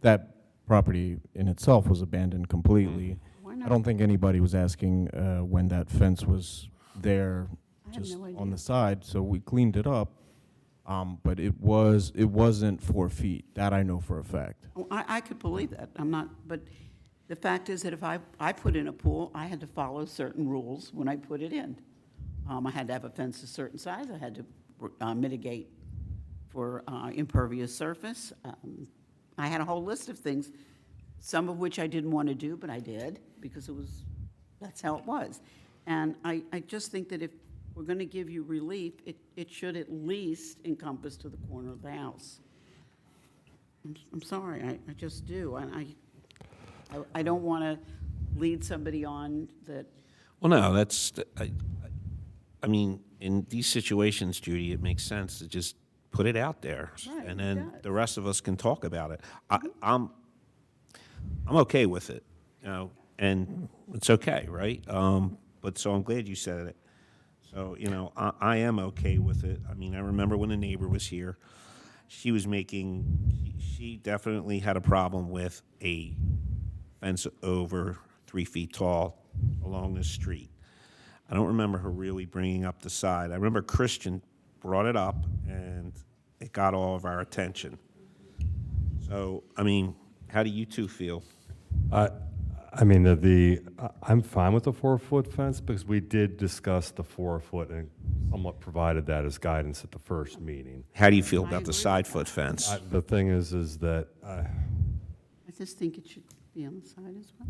That property in itself was abandoned completely. Why not? I don't think anybody was asking when that fence was there, I have just no on idea. the side. So we cleaned it up, but it wasn't 4 feet. That I know for a fact. Oh, I could believe that, I'm not, but the fact is that if I put in a pool, I had to follow certain rules when I put it in. I had to have a fence a certain size, I had to mitigate for impervious surface. I had a whole list of things, some of which I didn't want to do, but I did, because that's how it was. And I just think that if we're going to give you relief, it should at least encompass to the corner of the house. I'm sorry, I just do, and I don't want to lead somebody on that. Well, no, I mean, in these situations, Judy, it makes sense to just put it out there, Right, and it then does. the rest of us can talk about it. I'm okay with it, you know, and it's okay, right? But so I'm glad you said it. So, you know, I am okay with it. I mean, I remember when the neighbor was here, she definitely had a problem with a fence over 3 feet tall along the street. I don't remember her really bringing up the side. I remember Christian brought it up, and it got all of our attention. So, I mean, how do you two feel? I mean, I'm fine with the 4-foot fence because we did discuss the 4-foot and somewhat provided that as guidance at the first meeting. How do you feel I about the agree side with foot fence? The thing is that I just think it should be on the side as well.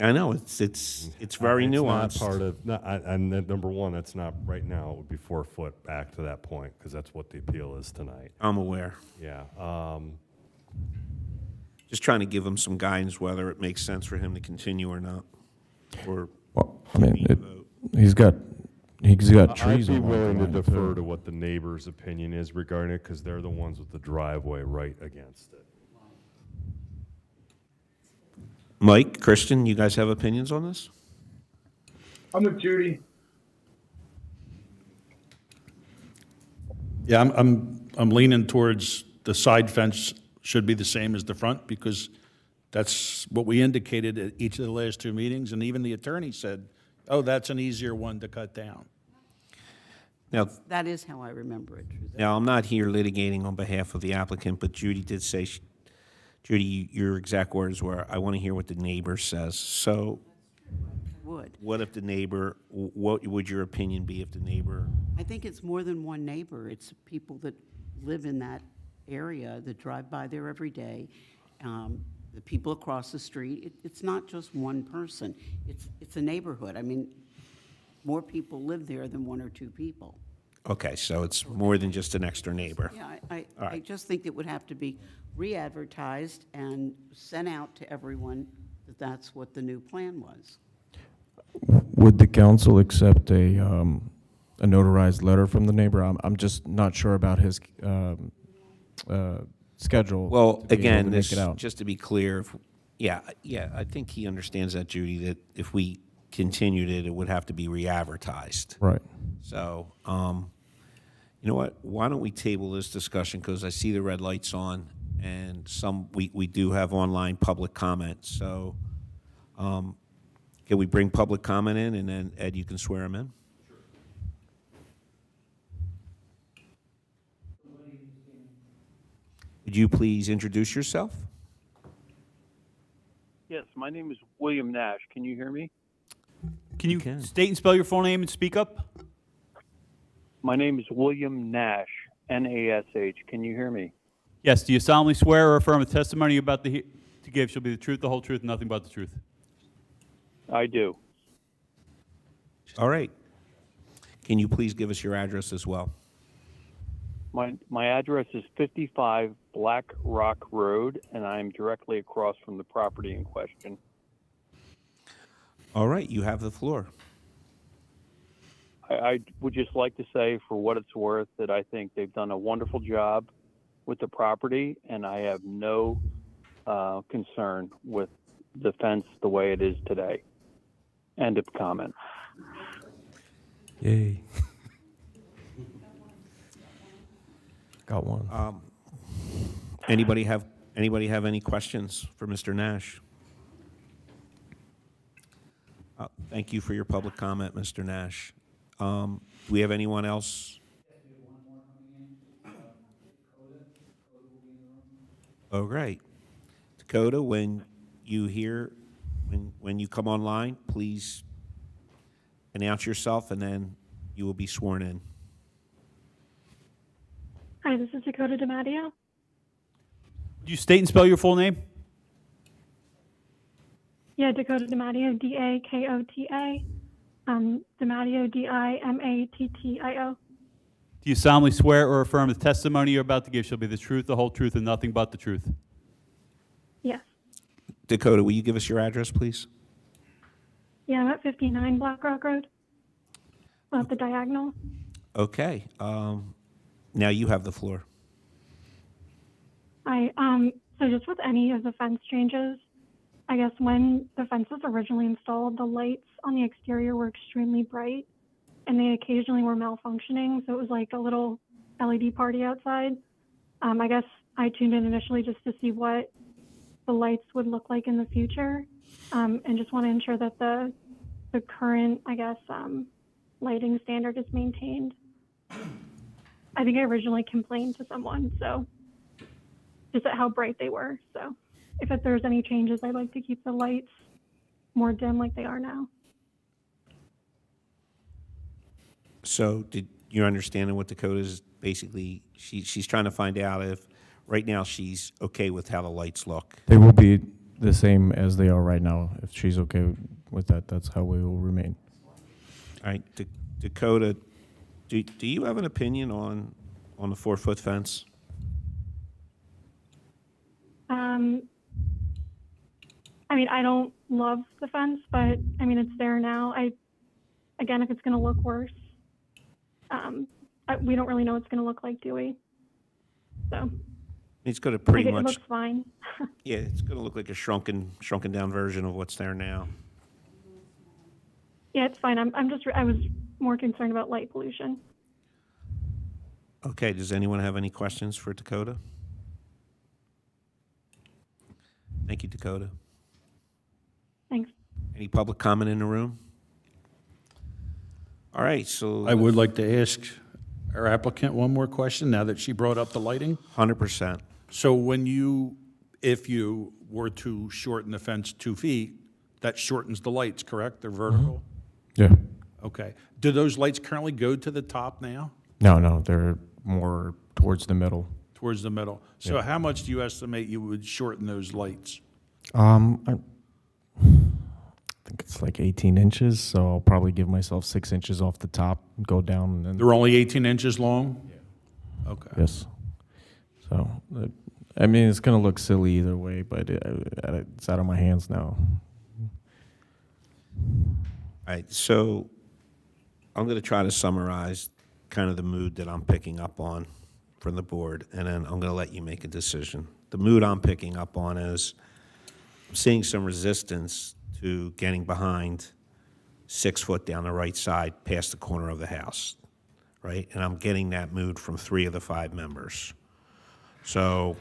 I know, it's very nuanced. It's not part of, and then number one, that's not, right now, it would be 4 foot back to that point because that's what the appeal is tonight. I'm aware. Yeah. Just trying to give him some guidance whether it makes sense for him to continue or not. Or Well, I mean, vote. he's got I'd trees. be along the willing to line, defer too. to what the neighbor's opinion is regarding it because they're the ones with the driveway right against it. Mike, Christian, you guys have opinions on this? I'm with Judy. Yeah, I'm leaning towards the side fence should be the same as the front, because that's what we indicated at each of the last 2 meetings, and even the attorney said, oh, that's an easier one to cut down. Now, That is how I remember it. Now, I'm not here litigating on behalf of the applicant, but Judy did say, Judy, your exact words were, I want to hear what the neighbor says. So Would. what if the neighbor, what would your opinion be if the neighbor? I think it's more than one neighbor. It's people that live in that area, that drive by there every day, the people across the street. It's not just one person. It's a neighborhood. I mean, more people live there than 1 or 2 people. Okay, so it's more than just an extra neighbor. Yeah, All I right. just think it would have to be re-advertised and sent out to everyone that that's what the new plan was. Would the council accept a notarized letter from the neighbor? I'm just not sure about his schedule. Well, to be able again, to make this, it out. just to be clear, yeah, I think he understands that, Judy, that if we continued it, it would have to be re-advertised. Right. So, You know what? Why don't we table this discussion, because I see the red lights on, and we do have online public comment. So can we bring public comment in, and then, Ed, you can swear him in? Would you please introduce yourself? Yes, my name is William Nash. Can you hear me? Can you can. state and spell your full name and speak up? My name is William Nash, N-A-S-H. Can you hear me? Yes. Do you solemnly swear or affirm the testimony you're about to give shall be the truth, the whole truth, and nothing but the truth? I do. All right. Can you please give us your address as well? My address is 55 Black Rock Road, and I'm directly across from the property in question. All right, you have the floor. I would just like to say, for what it's worth, that I think they've done a wonderful job with the property, and I have no concern with the fence the way it is today. End of comment. Yay. Got one. Anybody have any questions for Mr. Nash? Thank you for your public comment, Mr. Nash. Do we have anyone else? Oh, great. Dakota, when you come online, please announce yourself, and then you will be sworn in. Hi, this is Dakota DiMatteo. Would you state and spell your full name? Yeah, Dakota DiMatteo, D-A-K-O-T-A. DiMatteo, D-I-M-A-T-T-I-O. Do you solemnly swear or affirm the testimony you're about to give shall be the truth, the whole truth, and nothing but the truth? Yes. Dakota, will you give us your address, please? Yeah, I'm at 59 Black Rock Road. At the diagonal. Okay. Now you have the floor. So just with any of the fence changes, I guess when the fence was originally installed, the lights on the exterior were extremely bright, and they occasionally were malfunctioning, so it was like a little LED party outside. I guess I tuned in initially just to see what the lights would look like in the future, and just want to ensure that the current, I guess, lighting standard is maintained. I think I originally complained to someone, so just at how bright they were. So if there's any changes, I'd like to keep the lights more dim like they are now. So did you understand what Dakota is basically, she's trying to find out if, right now, she's okay with how the lights look. They will be the same as they are right now. If she's okay with that, that's how we will remain. All right, Dakota, do you have an opinion on the 4-foot fence? I mean, I don't love the fence, but I mean, it's there now. Again, if it's going to look worse, we don't really know what it's going to look like, do we? So It's going to pretty it much, looks fine. yeah, it's going to look like a shrunken down version of what's there now. Yeah, it's fine. I was more concerned about light pollution. Okay, does anyone have any questions for Dakota? Thank you, Dakota. Thanks. Any public comment in the room? All right, so. I would like to ask our applicant one more question now that she brought up the lighting. 100%. So if you were to shorten the fence 2 feet, that shortens the lights, correct? They're vertical? Yeah. Okay. Do those lights currently go to the top now? No, they're more towards the middle. Towards the middle. So how much do you estimate you would shorten those lights? I think it's like 18 inches, so I'll probably give myself 6 inches off the top, go down, and then. They're only 18 inches long? Yeah. Okay. Yes. So, I mean, it's going to look silly either way, but it's out of my hands now. All right, so I'm going to try to summarize kind of the mood that I'm picking up on from the board, and then I'm going to let you make a decision. The mood I'm picking up on is I'm seeing some resistance to getting behind 6 foot down the right side past the corner of the house. right? And I'm getting that moved from 3 of the 5 members. So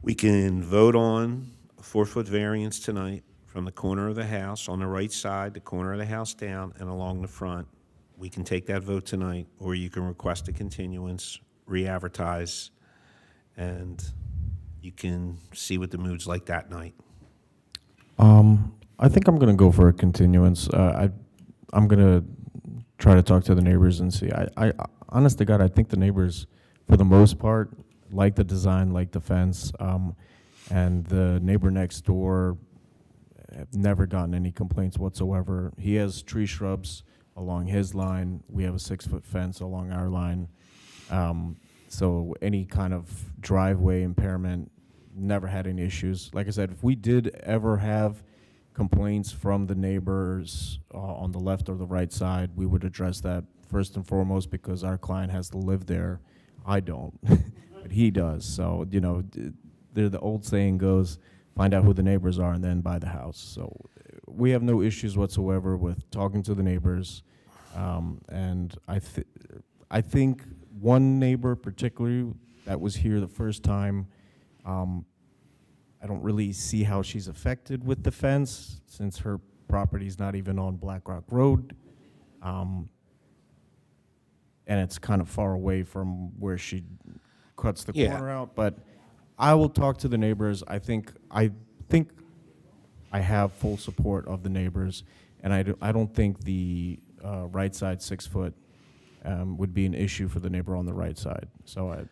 we can vote on a 4-foot variance tonight from the corner of the house on the right side, the corner of the house down, and along the front. We can take that vote tonight, or you can request a continuance, re-advertise, and you can see what the mood's like that night. I think I'm gonna go for a continuance. I'm gonna try to talk to the neighbors and see. I honest to God, I think the neighbors, for the most part, like the design, like the fence, and the neighbor next door have never gotten any complaints whatsoever. He has tree shrubs along his line. We have a 6-foot fence along our line. So any kind of driveway impairment, never had any issues. Like I said, if we did ever have complaints from the neighbors on the left or the right side, we would address that first and foremost because our client has to live there. I don't, but he does. So, you know, the old saying goes, find out who the neighbors are and then buy the house. So we have no issues whatsoever with talking to the neighbors. And I think one neighbor particularly that was here the first time, I don't really see how she's affected with the fence since her property's not even on Black Rock Road. And it's kind of far away from where she cuts the corner out. But I will talk to the neighbors. I think I have full support of the neighbors, and I don't think the right side 6-foot would be an issue for the neighbor on the right side. So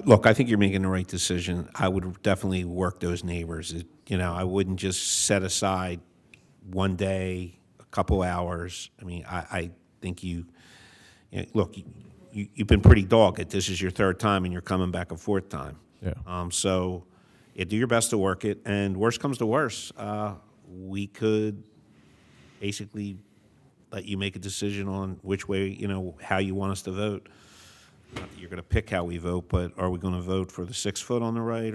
Look, I think you're making the right decision. I would definitely work those neighbors. I wouldn't just set aside one day, a couple hours. I mean, I think look, you've been pretty dogged. This is your 3rd time, and you're coming back a 4th time. Yeah. So do your best to work it, and worst comes to worst, we could basically let you make a decision on which way, how you want us to vote. Not that you're going to pick how we vote, but are we going to vote for the 6-foot on the right,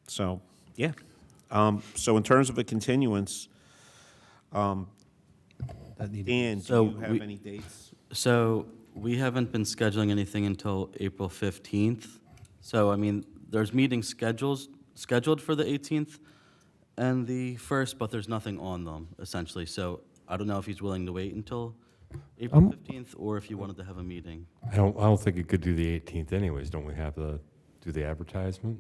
so in terms of a continuance, Dan, do you have any dates? So we haven't been scheduling anything until April 15th. So, I mean, there's meetings scheduled for the 18th and the 1st, but there's nothing on them, essentially. So I don't know if he's willing to wait until April 15th or if you wanted to have a meeting. I don't think it could do the 18th anyways. Don't we have to do the advertisement?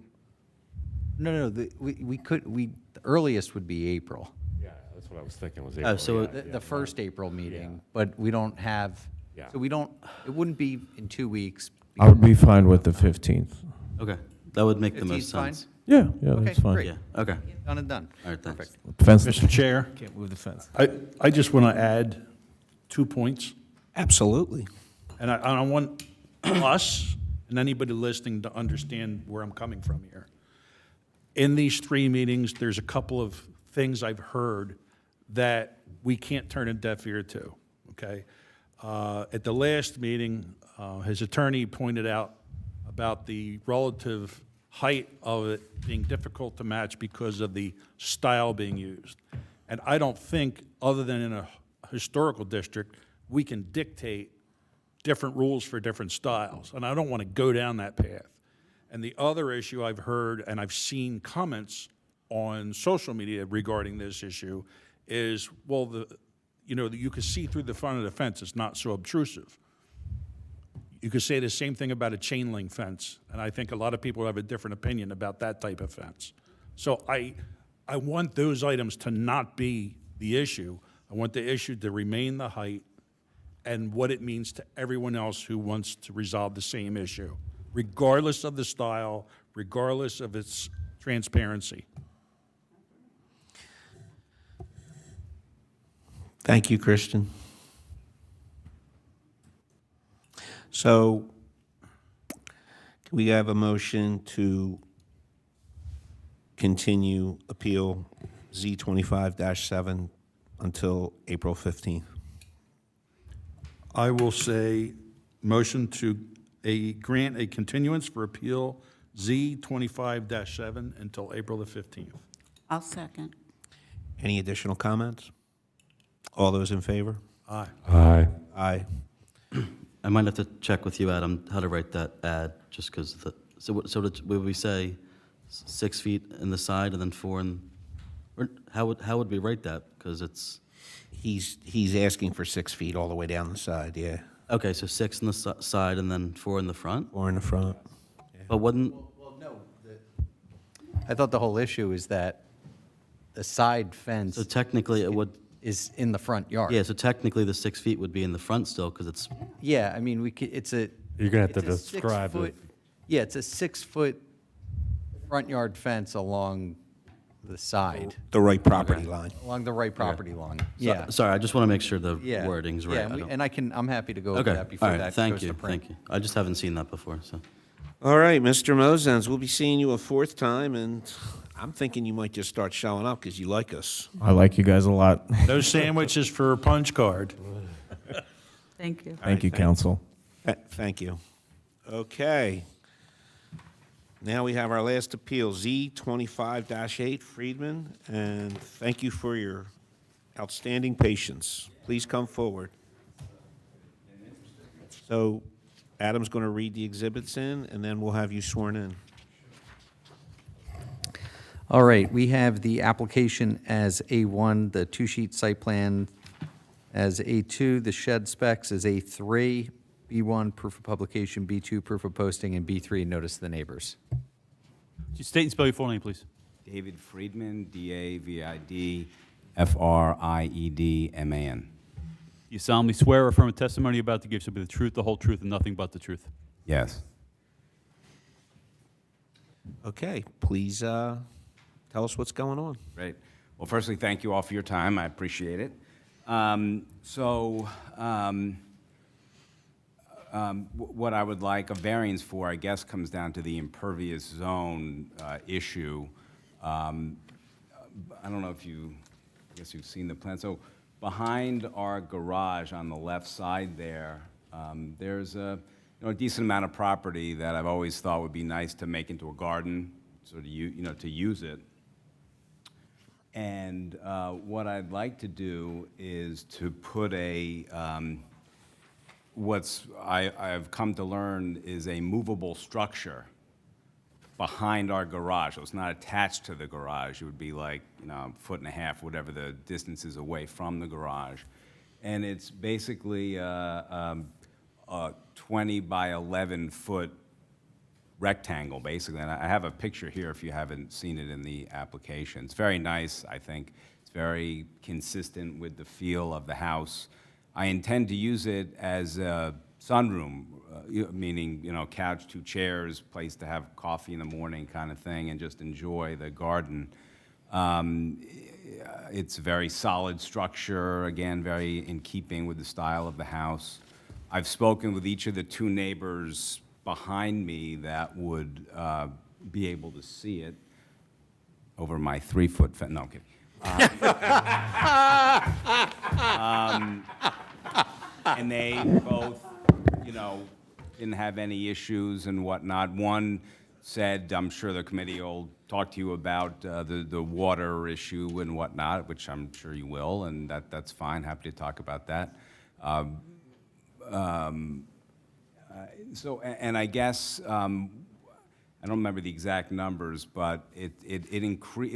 No, we could, the earliest would be April. Yeah, that's what I was thinking was April. So The first April meeting, but we don't have, so it wouldn't be in 2 weeks. I would be fine with the 15th. Okay, that would make the most 15th fine? sense. Yeah, Okay, that's fine. great. Yeah, okay. Done and done. All right, thanks. Fence. Mr. Chair, Can't move the fence. I just want to add 2 points. Absolutely. And I want us and anybody listening to understand where I'm coming from here. In these 3 meetings, there's a couple of things I've heard that we can't turn a deaf ear to, okay? At the last meeting, his attorney pointed out about the relative height of it being difficult to match because of the style being used. And I don't think, other than in a historical district, we can dictate different rules for different styles. And I don't want to go down that path. And the other issue I've heard, and I've seen comments on social media regarding this issue, is, well, you can see through the front of the fence. It's not so obtrusive. You could say the same thing about a chain link fence, and I think a lot of people have a different opinion about that type of fence. So I want those items to not be the issue. I want the issue to remain the height and what it means to everyone else who wants to resolve the same issue, regardless of the style, regardless of its transparency. Thank you, Christian. So can we have a motion to continue Appeal Z25-7 until April 15th? I will say motion to grant a continuance for Appeal Z25-7 until April the 15th. I'll second. Any additional comments? All those in favor? Aye. Aye. Aye. I might have to check with you, Adam, how to write that ad, just because would we say 6 feet in the side and then 4 in, or how would we write that? Because it's, He's asking for 6 feet all the way down the side, yeah. okay, so 6 in the side and then 4 in the front? Or in the front. But wouldn't, Well, no. I thought the whole issue is that the side fence so technically it would, is in the front yard. yeah, so technically the 6 feet would be in the front still, because it's, Yeah, I mean, we could, it's a. You're gonna have to it's a 6 describe it. foot- Yeah, it's a 6-foot front yard fence along the side, The right property line. along the right property line. so- Yeah. sorry, I just want to make sure the Yeah. wording's right. Yeah, I and we- don't- and I'm happy to go over Okay, that before all right, that thank goes you, to print. thank you. I just haven't seen that before, so. All right, Mr. Mosens, we'll be seeing you a 4th time, and I'm thinking you might just start showing up because you like us. I like you guys a lot. No sandwiches for a punch card. Thank you. Thank you, council. Thank you. Okay. Now we have our last appeal, Z25-8, Friedman, and thank you for your outstanding patience. Please come forward. So Adam's going to read the exhibits in, and then we'll have you sworn in. All right, we have the application as A1, the 2-sheet site plan as A2, the shed specs as A3, B1, proof of publication, B2, proof of posting, and B3, notice to the neighbors. Could you state and spell your full name, please? David Friedman, D-A-V-I-D, F-R-I-E-D-M-A-N. You solemnly swear or affirm the testimony you're about to give shall be the truth, the whole truth, and nothing but the truth. Yes. Okay, please tell us what's going on. Great. Well, firstly, thank you all for your time. I appreciate it. What I would like a variance for, I guess, comes down to the impervious zone issue. I don't know if you, I guess you've seen the plan. So behind our garage on the left side there, there's a decent amount of property that I've always thought would be nice to make into a garden, sort of to use it. And what I'd like to do is to put a, I've come to learn is a movable structure behind our garage. So it's not attached to the garage. It would be like, a foot and a half, whatever the distance is away from the garage. And it's basically a 20 by 11 foot rectangle, basically. And I have a picture here if you haven't seen it in the application. It's very nice, I think. It's very consistent with the feel of the house. I intend to use it as a sunroom, meaning, couch, 2 chairs, place to have coffee in the morning kind of thing, and just enjoy the garden. It's a very solid structure, again, very in keeping with the style of the house. I've spoken with each of the 2 neighbors behind me that would be able to see it over my 3-foot fence. No, I'm kidding. And they both, didn't have any issues and whatnot. One said, I'm sure the committee will talk to you about the water issue and whatnot, which I'm sure you will, and that's fine. Happy to talk about that. And I guess, I don't remember the exact numbers, but it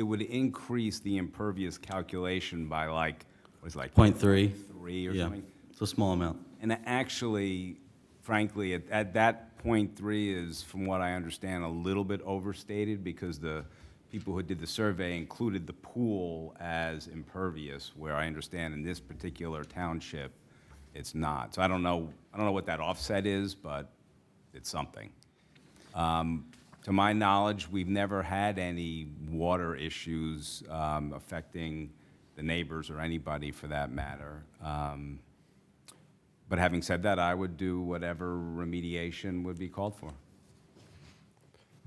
would increase the impervious calculation by like, what is it, like 0.3. 3 or Yeah, something. it's a small amount. And actually, frankly, at that 0.3 is, from what I understand, a little bit overstated because the people who did the survey included the pool as impervious, where I understand in this particular township, it's not. So I don't know what that offset is, but it's something. To my knowledge, we've never had any water issues affecting the neighbors or anybody for that matter. But having said that, I would do whatever remediation would be called for.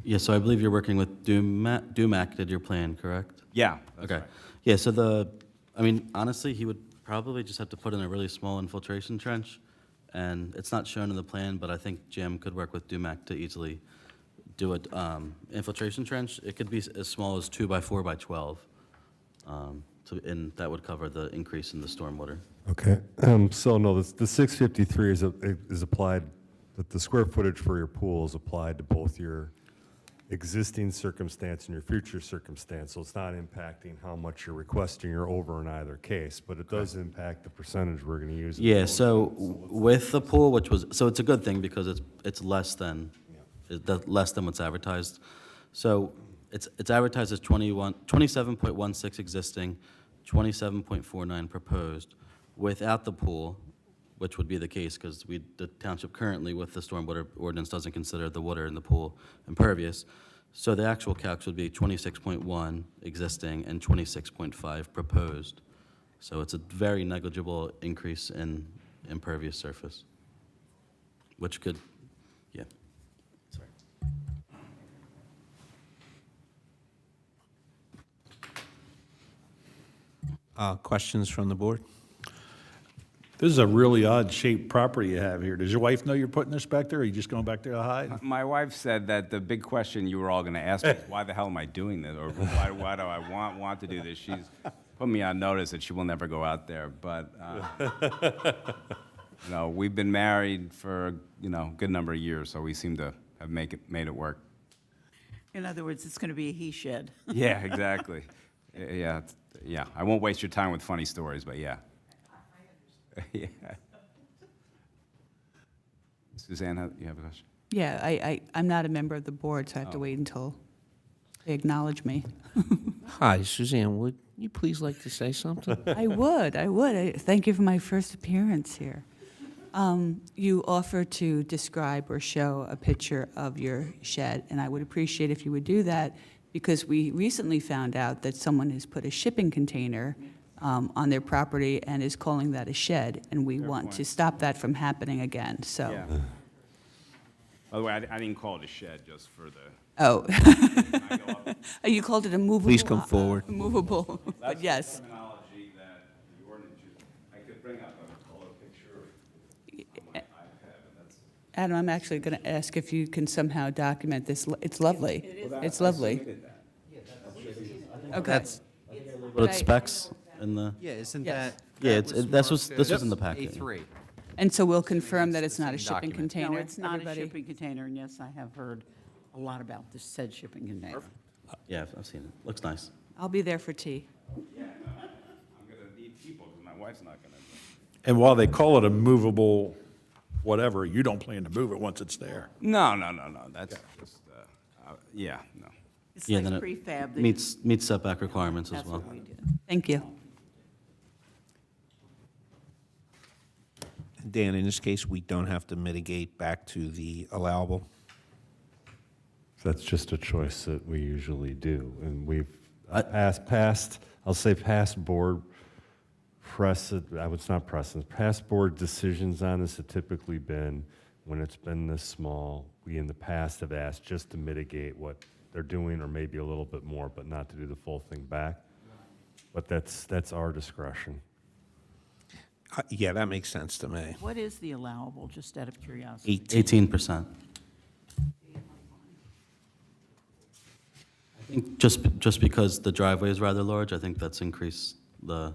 Yeah, so I believe you're working with Dumac did your plan, correct? Yeah, that's Okay. right. Yeah, so honestly, he would probably just have to put in a really small infiltration trench, and it's not shown in the plan, but I think Jim could work with Dumac to easily do an infiltration trench. It could be as small as 2 by 4 by 12, and that would cover the increase in the stormwater. Okay, so no, the 653 is applied, that the square footage for your pool is applied to both your existing circumstance and your future circumstance, so it's not impacting how much you're requesting or over in either case, but it does impact the percentage we're gonna use. Yeah, so with the pool, which was, so it's a good thing because it's less than, less than what's advertised. So it's advertised as 27.16 existing, 27.49 proposed. Without the pool, which would be the case because the township currently with the stormwater ordinance doesn't consider the water in the pool impervious. So the actual calcs would be 26.1 existing and 26.5 proposed. So it's a very negligible increase in impervious surface, which could, yeah. Sorry. Questions from the board? This is a really odd-shaped property you have here. Does your wife know you're putting this back there, or are you just going back there to hide? My wife said that the big question you were all going to ask me is, why the hell am I doing this? Or why do I want to do this? She's put me on notice that she will never go out there. But, you know, we've been married for, you know, a good number of years, so we seem to have made it work. In other words, it's going to be a he shed. Yeah, exactly. Yeah, yeah. I won't waste your time with funny stories, but yeah. Yeah. Suzanne, you have a question? Yeah, I'm not a member of the board, so I have to wait until they acknowledge me. Hi, Suzanne, would you please like to say something? I would. Thank you for my first appearance here. You offer to describe or show a picture of your shed, and I would appreciate if you would do that, because we recently found out that someone has put a shipping container on their property and is calling that a shed, and we want to stop that from happening again, so. Yeah. By the way, I didn't call it a shed, just for the... Oh. You called it a movable? Please come forward. Movable, but That's yes. the terminology that the ordinance uses. I could bring up a color picture on my iPad, but that's... Adam, I'm actually going to ask if you can somehow document this. It's lovely. It's lovely. Okay. But it's specs in the... Yeah, isn't Yes. that? Yeah, that was this was in the marked packet. A3. And so we'll confirm that it's not a Same shipping document. container? No, it's not a everybody? shipping container, and yes, I have heard a lot about this said shipping container. Yeah, I've seen it. Looks nice. I'll be there for tea. I'm going to need people, because my wife's not going to... And while they call it a movable whatever, you don't plan to move it once it's there. No. That's just, yeah, no. It's Yeah, like then it prefab. that- meets setback requirements as That's well. what we do. Thank you. Dan, in this case, we don't have to mitigate back to the allowable. That's just a choice that we usually do, and we've past board past board decisions on this have typically been, when it's been this small, we in the past have asked just to mitigate what they're doing, or maybe a little bit more, but not to do the full thing back. But that's our discretion. Yeah, that makes sense to me. What is the allowable, just out of curiosity? 18%. I think just because the driveway is rather large, I think that's increased the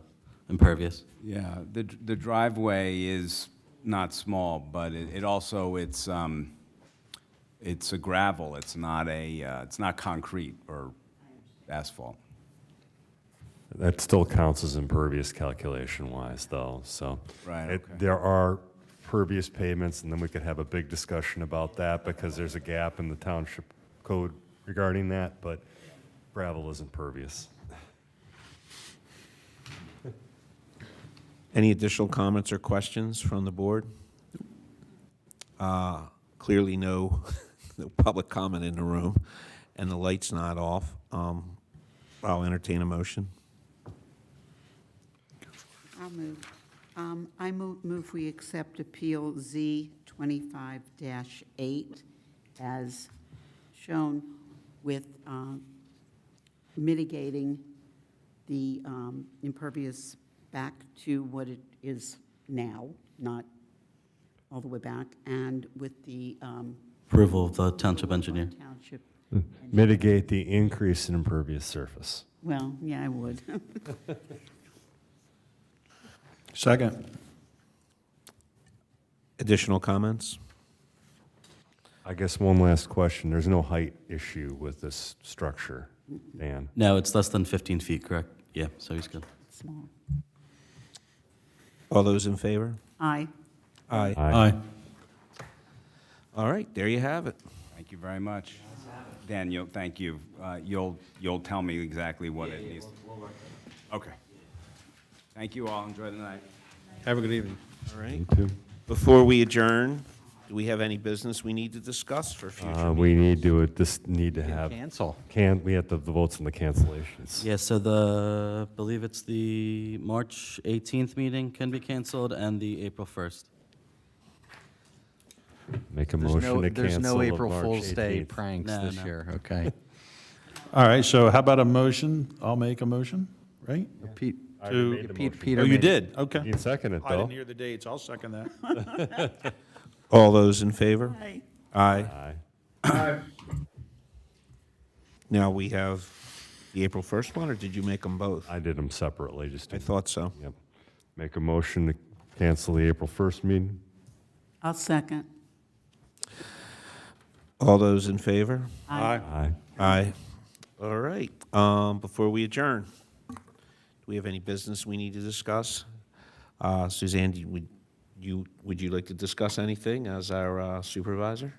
impervious. Yeah, the driveway is not small, but it also, it's a gravel, it's not concrete or asphalt. That still counts as impervious calculation-wise, though, so. Right, okay. There are pervious pavements, and then we could have a big discussion about that, because there's a gap in the township code regarding that, but gravel isn't pervious. Any additional comments or questions from the board? Clearly no public comment in the room, and the light's not off. I'll entertain a motion. I'll move. I move we accept Appeal Z 25-8 as shown, with mitigating the impervious back to what it is now, not all the way back, and with the Approval of the township engineer. township. Mitigate the increase in impervious surface. Well, yeah, I would. Second. Additional comments? I guess one last question. There's no height issue with this structure, Dan? No, it's less than 15 feet, correct? Yeah, so he's good. Small. All those in favor? Aye. Aye. Aye. All right, there you have it. Thank you very much. Dan, thank you. You'll tell me exactly what it needs. Okay. Thank you all. Enjoy the night. Have a good evening. All right. You too. Before we adjourn, do we have any business we need to discuss for future We meetings? need to have. Cancel. We have the votes on the cancellations. Yeah, so I believe it's the March 18th meeting can be canceled and the April 1st. Make a There's motion to there's cancel no the April March Fool's Day 18th. pranks No, this no. year, okay? All right, so how about a motion? I'll make a motion, right? Pete, I already To- made the motion. Peter Oh, you made it. did? Okay. You can second it, I though. didn't hear the dates. I'll second that. All those in favor? Aye. Aye. Aye. Now we have the April 1st one, or did you make them both? I did them separately, just I to, thought so. yep. Make a motion to cancel the April 1st meeting. I'll second. All those in favor? Aye. Aye. Aye. All right. Before we adjourn, do we have any business we need to discuss? Suzanne, would you like to discuss anything as our supervisor?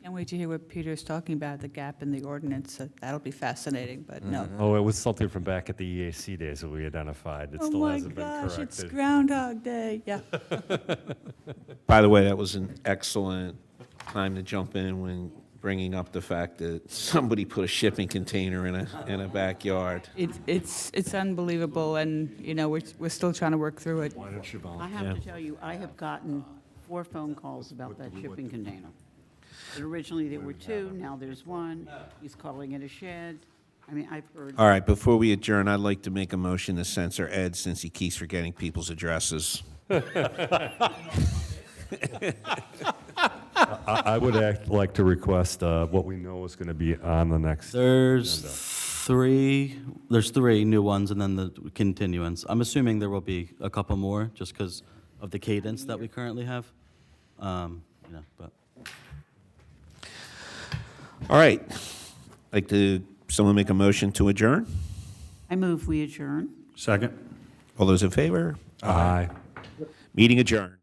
Can't wait to hear what Peter's talking about, the gap in the ordinance. That'll be fascinating, but no. Oh, it was something from back at the EAC days that we identified. It Oh still my hasn't been gosh, it's corrected. Groundhog Day, yeah. By the way, that was an excellent time to jump in when bringing up the fact that somebody put a shipping container in a backyard. It's unbelievable, and, you know, we're still trying to work through it. Why don't you I volunteer? have Yeah. to tell you, I have gotten 4 phone calls about that shipping container. But originally there were 2, now there's 1. He's calling it a shed. I mean, I've heard. All right, before we adjourn, I'd like to make a motion to censor Ed since he keeps forgetting people's addresses. I would like to request what we know is going to be on the next. There's agenda. there's 3 new ones and then the continuance. I'm assuming there will be a couple more just because of the cadence that we currently have. But. All right. Like to, someone make a motion to adjourn? I move we adjourn. Second. All those in favor? Aye. Meeting adjourned.